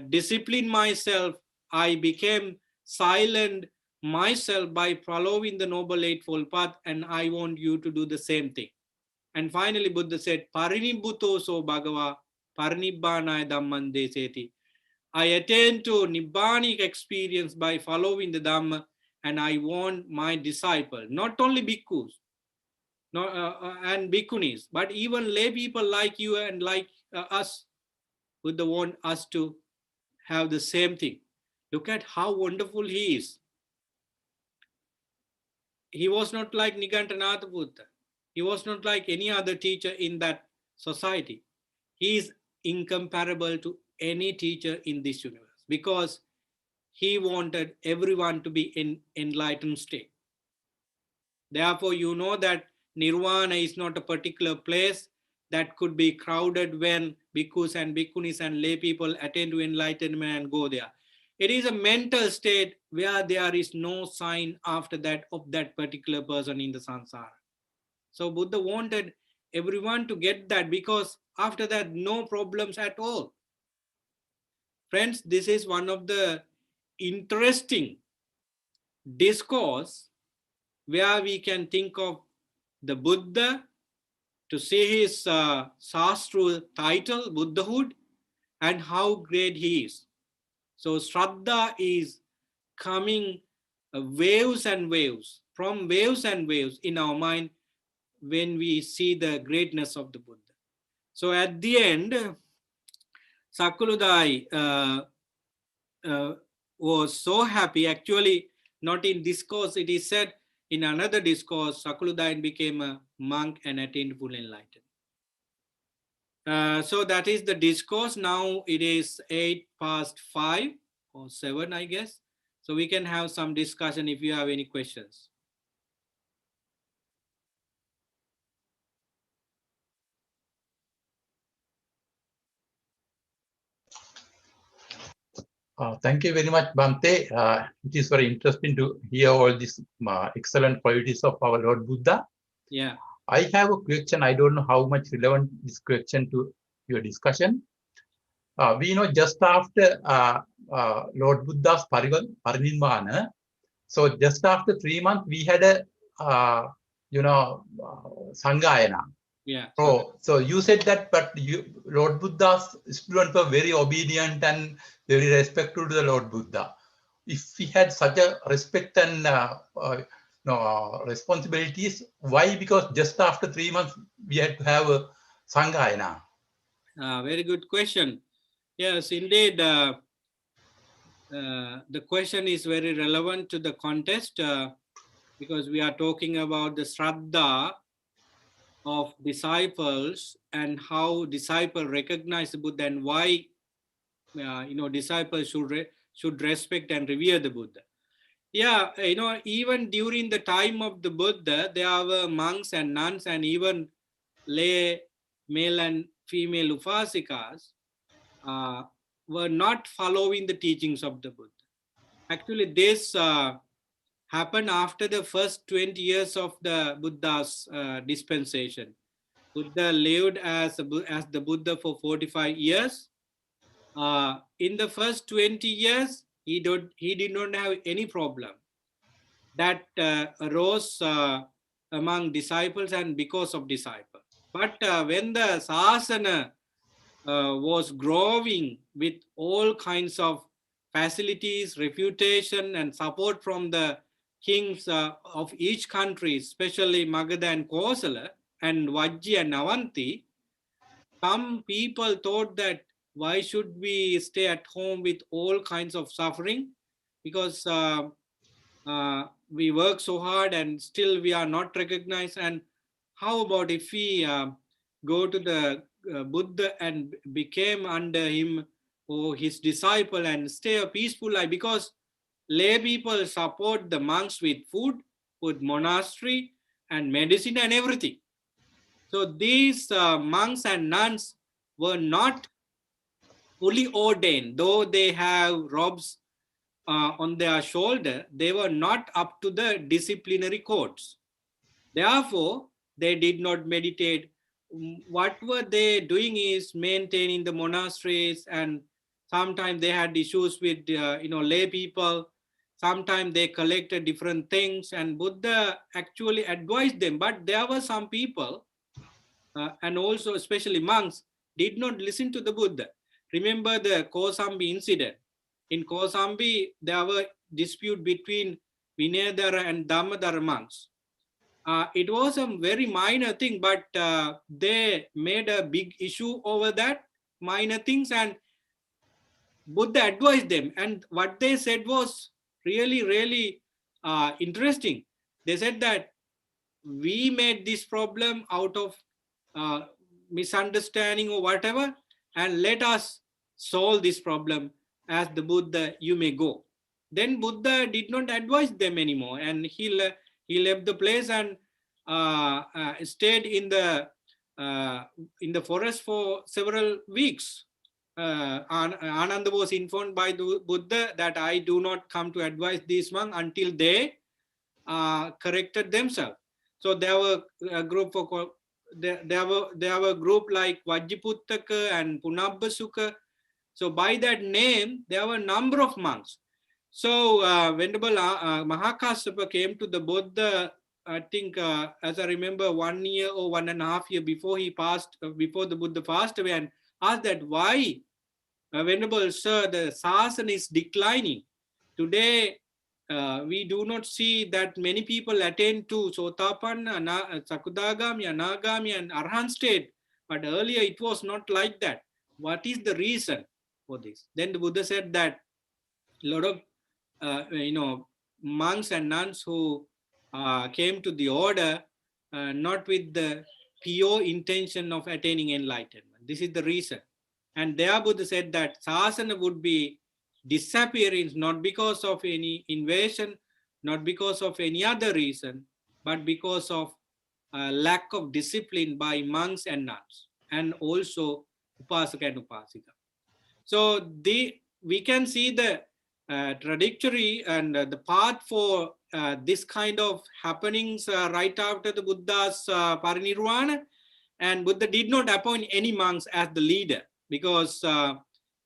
disciplined myself. I became silent myself by following the Noble Eightfold Path, and I want you to do the same thing. And finally, Buddha said, Parinibhuto so Bhagava Parinibbanaya Dhamman Deseti. I attain to Nibbanic experience by following the Dhamma, and I want my disciple, not only bhikkhus and bhikkhunis, but even lay people like you and like us, Buddha want us to have the same thing. Look at how wonderful he is. He was not like Nigantanatha Buddha. He was not like any other teacher in that society. He is incomparable to any teacher in this universe because he wanted everyone to be in enlightened state. Therefore, you know that nirvana is not a particular place that could be crowded when bhikkhus and bhikkhunis and lay people attain to enlightenment and go there. It is a mental state where there is no sign after that of that particular person in the samsara. So Buddha wanted everyone to get that because after that, no problems at all. Friends, this is one of the interesting discourse where we can think of the Buddha to see his Shastra title, Buddhahood, and how great he is. So Shraddha is coming waves and waves, from waves and waves in our mind when we see the greatness of the Buddha. So at the end, Sakuludai was so happy. Actually, not in discourse, it is said in another discourse, Sakuludai became a monk and attained full enlightenment. So that is the discourse. Now it is 5:08 or 7, I guess. So we can have some discussion if you have any questions. Thank you very much, Bhante. It is very interesting to hear all these excellent qualities of our Lord Buddha. Yeah. I have a question. I don't know how much relevant this question to your discussion. We know just after Lord Buddha's Parinirvana, so just after 3 months, we had a, Sanghayana. Yeah. So you said that, but Lord Buddha's students were very obedient and very respectful to the Lord Buddha. If we had such a respect and responsibilities, why? Because just after 3 months, we had to have a Sanghayana. Very good question. Yes, indeed. The question is very relevant to the context because we are talking about the Shraddha of disciples and how disciples recognize the Buddha and why disciples should respect and revere the Buddha. Yeah, even during the time of the Buddha, there were monks and nuns and even lay male and female upasikas were not following the teachings of the Buddha. Actually, this happened after the first 20 years of the Buddha's dispensation. Buddha lived as the Buddha for 45 years. In the first 20 years, he did not have any problem that arose among disciples and because of disciples. But when the Sasana was growing with all kinds of facilities, reputation, and support from the kings of each country, especially Magadha and Kosala, and Vajji and Avanti, some people thought that why should we stay at home with all kinds of suffering? Because we work so hard and still we are not recognized. And how about if we go to the Buddha and became under him or his disciple and stay a peaceful life? Because lay people support the monks with food, with monastery and medicine and everything. So these monks and nuns were not fully ordained, though they have robes on their shoulder, they were not up to the disciplinary codes. Therefore, they did not meditate. What were they doing is maintaining the monasteries, and sometimes they had issues with lay people. Sometimes they collected different things, and Buddha actually advised them. But there were some people and also especially monks did not listen to the Buddha. Remember the Kosambi incident. In Kosambi, there were dispute between Vinayadhara and Dhammadhara monks. It was a very minor thing, but they made a big issue over that minor things, and Buddha advised them. And what they said was really, really interesting. They said that we made this problem out of uh, misunderstanding or whatever, and let us solve this problem as the Buddha, you may go. Then Buddha did not advise them anymore, and he left the place and stayed in the forest for several weeks. Ananda was informed by the Buddha that I do not come to advise these monks until they corrected themselves. So there were a group of there were a group like Vajjiputtaka and Punabbasuka. So by that name, there were a number of monks. So Venerable Mahakassapa came to the Buddha, I think, as I remember, 1 year or 1.5 years before he passed, before the Buddha passed away, and asked that why, Venerable Sir, the Sasana is declining. Today, we do not see that many people attain to Sotapanna, Sakudagami, Anagami, and Arhan state. But earlier it was not like that. what is the reason for this? Then the Buddha said that a lot of monks and nuns who came to the order not with the pure intention of attaining enlightenment. This is the reason. And there Buddha said that sasana would be disappearing not because of any invasion, not because of any other reason, but because of lack of discipline by monks and nuns, and also upasaka and upasika. So we can see the trajectory and the path for this kind of happenings right after the Buddha's parinirvana. And Buddha did not appoint any monks as the leader, because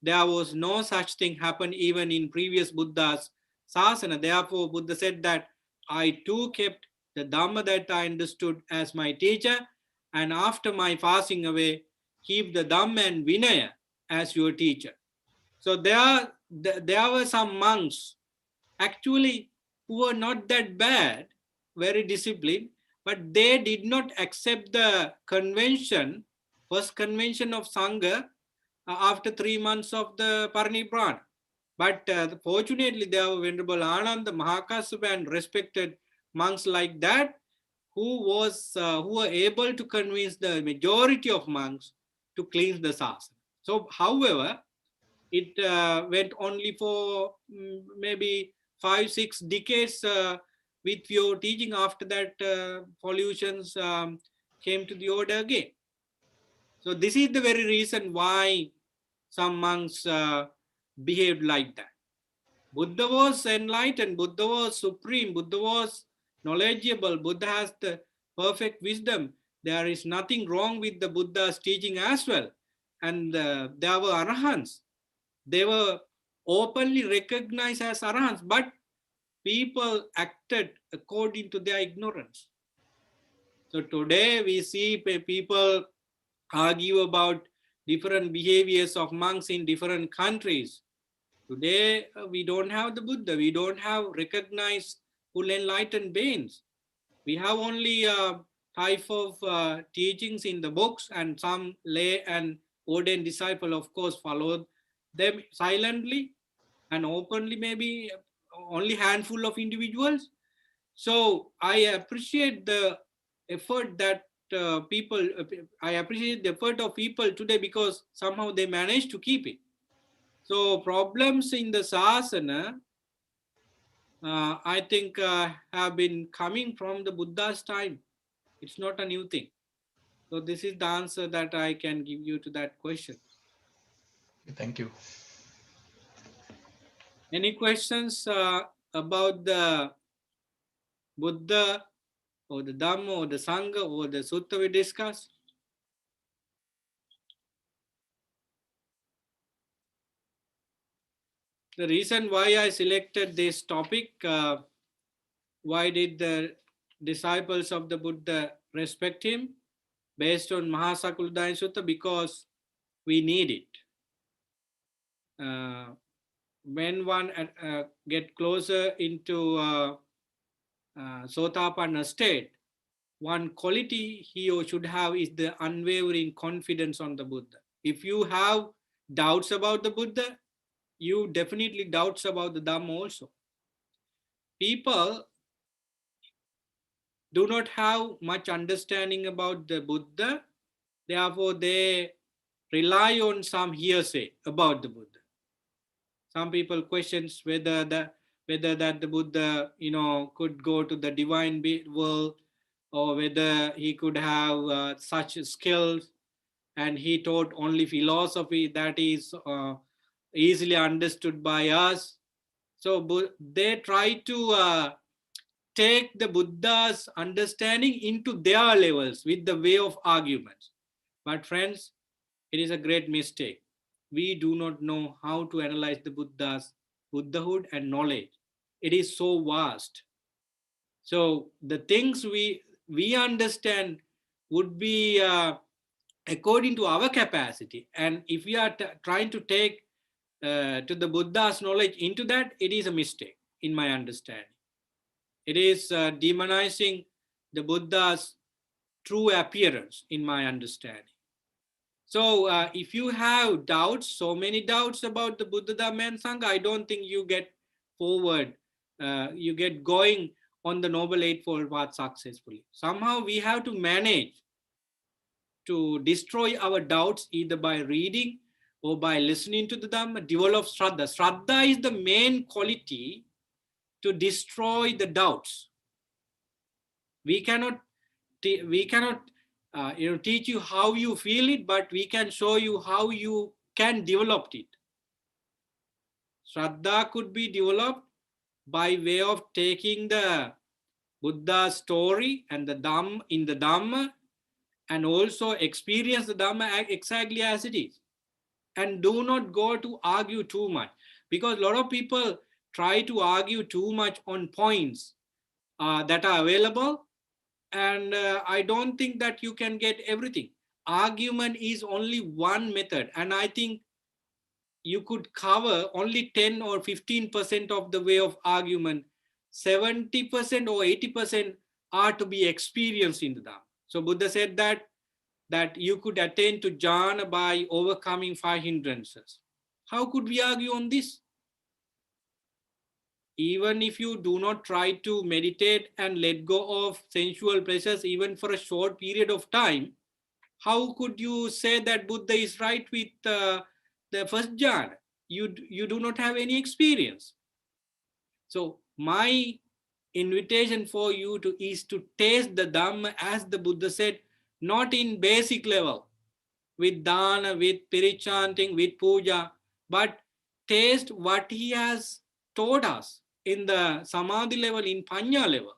there was no such thing happen even in previous Buddha's sasana. Therefore, Buddha said that I too kept the Dhamma that I understood as my teacher, and after my passing away, keep the Dhamma and Vinaya as your teacher. So there were some monks actually who were not that bad, very disciplined, but they did not accept the convention, first convention of Sangha after 3 months of the Parinibbana. But fortunately, there were Venerable Ananda, Mahakassapa, and respected monks like that who were able to convince the majority of monks to cleanse the sasana. So, however, it went only for maybe 5-6 decades with your teaching. After that, pollutions came to the order again. So this is the very reason why some monks behaved like that. Buddha was enlightened, Buddha was supreme, Buddha was knowledgeable, Buddha has the perfect wisdom. There is nothing wrong with the Buddha's teaching as well. And there were arahants. They were openly recognized as arahants, but people acted according to their ignorance. So today we see people argue about different behaviors of monks in different countries. Today we don't have the Buddha, we don't have recognized full enlightened beings. We have only a type of teachings in the books, and some lay and ordained disciple, of course, followed them silently and openly, maybe only handful of individuals. So I appreciate the effort that I appreciate the effort of people today, because somehow they managed to keep it. So problems in the sasana, I think have been coming from the Buddha's time. It's not a new thing. So this is the answer that I can give you to that question. Thank you. Any questions about the Buddha or the Dhamma or the Sangha or the Sutta we discussed? The reason why I selected this topic, why did the disciples of the Buddha respect him? Based on Mahasakuldaya Sutta, because we need it. When one get closer into Sotapanna state, one quality he or should have is the unwavering confidence on the Buddha. If you have doubts about the Buddha, you definitely doubts about the Dhamma also. People do not have much understanding about the Buddha, therefore they rely on some hearsay about the Buddha. Some people questions whether that the Buddha, could go to the divine world, or whether he could have such skills, and he taught only philosophy that is easily understood by us. So they try to take the Buddha's understanding into their levels with the way of arguments. But friends, it is a great mistake. We do not know how to analyze the Buddha's Buddhahood and knowledge. It is so vast. So the things we understand would be according to our capacity. And if we are trying to take to the Buddha's knowledge into that, it is a mistake in my understanding. It is demonizing the Buddha's true appearance in my understanding. So if you have doubts, so many doubts about the Buddha, Dhamma, and Sangha, I don't think you get forward, you get going on the Noble Eightfold Path successfully. Somehow we have to manage to destroy our doubts either by reading or by listening to the Dhamma, develop Shraddha. Shraddha is the main quality to destroy the doubts. We cannot teach you how you feel it, but we can show you how you can develop it. Shraddha could be developed by way of taking the Buddha story and the Dhamma in the Dhamma and also experience the Dhamma exactly as it is. And do not go to argue too much, because a lot of people try to argue too much on points that are available, and I don't think that you can get everything. Argument is only one method, and I think you could cover only 10 or 15% of the way of argument. 70% or 80% are to be experienced in the Dhamma. So Buddha said that you could attain to jhana by overcoming 5 hindrances. How could we argue on this? Even if you do not try to meditate and let go of sensual pleasures even for a short period of time, how could you say that Buddha is right with the first jhana? You do not have any experience. So my invitation for you is to taste the Dhamma as the Buddha said, not in basic level, with dana, with pirichanting, with puja, but taste what he has taught us in the samadhi level, in panya level.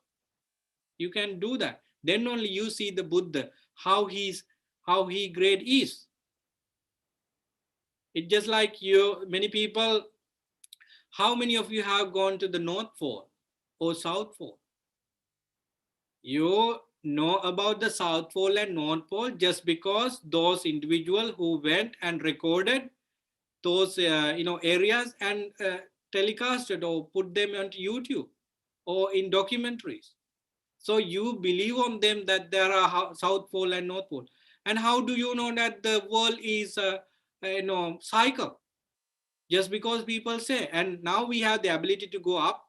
You can do that. Then only you see the Buddha, how he great is. It's just like many people, how many of you have gone to the North Pole or South Pole? You know about the South Pole and North Pole just because those individuals who went and recorded those areas and telecasted or put them on YouTube or in documentaries. So you believe on them that there are South Pole and North Pole. And how do you know that the world is cycle? Just because people say. And now we have the ability to go up.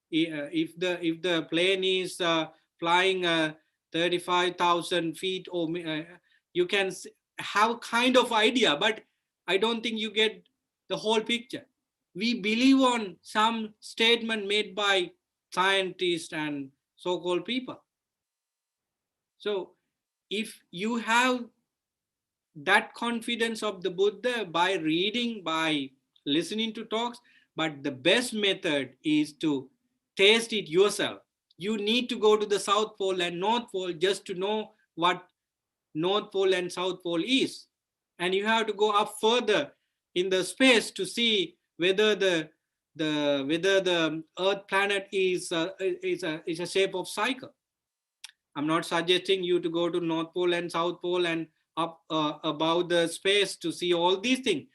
If the plane is flying 35,000 feet, or you can have kind of idea, but I don't think you get the whole picture. We believe on some statement made by scientists and so-called people. So if you have that confidence of the Buddha by reading, by listening to talks, but the best method is to taste it yourself. You need to go to the South Pole and North Pole just to know what North Pole and South Pole is. And you have to go up further in the space to see whether the Earth planet is a shape of cycle. I'm not suggesting you to go to North Pole and South Pole and up above the space to see all these things.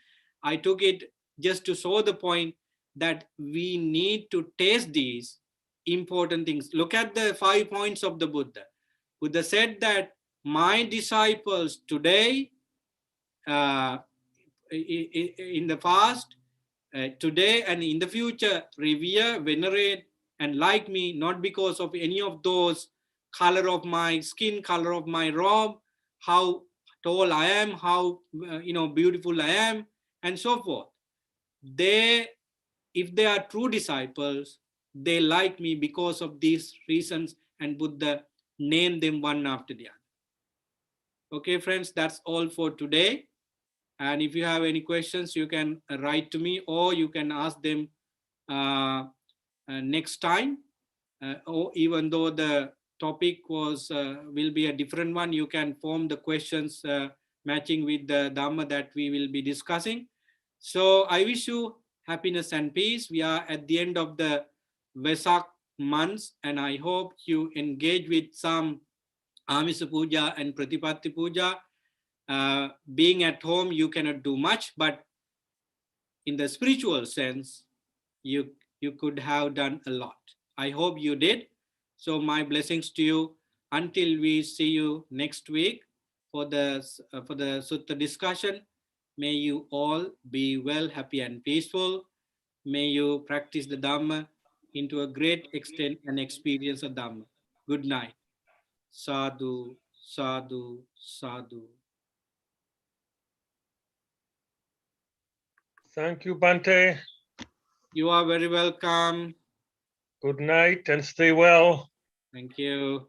I took it just to show the point that we need to taste these important things. Look at the 5 points of the Buddha. Buddha said that my disciples today, in the past, today and in the future, revere, venerate, and like me, not because of any of those color of my skin, color of my robe, how tall I am, how beautiful I am, and so forth. If they are true disciples, they like me because of these reasons, and Buddha named them one after the other. Okay, friends, that's all for today. And if you have any questions, you can write to me, or you can ask them next time. Or even though the topic will be a different one, you can form the questions matching with the Dhamma that we will be discussing. So I wish you happiness and peace. We are at the end of the Vesak months, and I hope you engage with some Amisa Puja and Pratipatti Puja. Being at home, you cannot do much, but in the spiritual sense, you could have done a lot. I hope you did. So my blessings to you until we see you next week for the Sutta discussion. May you all be well, happy, and peaceful. May you practice the Dhamma into a great extent and experience of Dhamma. Good night. Sadhu, sadhu, sadhu. Thank you, Bante. You are very welcome. Good night and stay well. Thank you.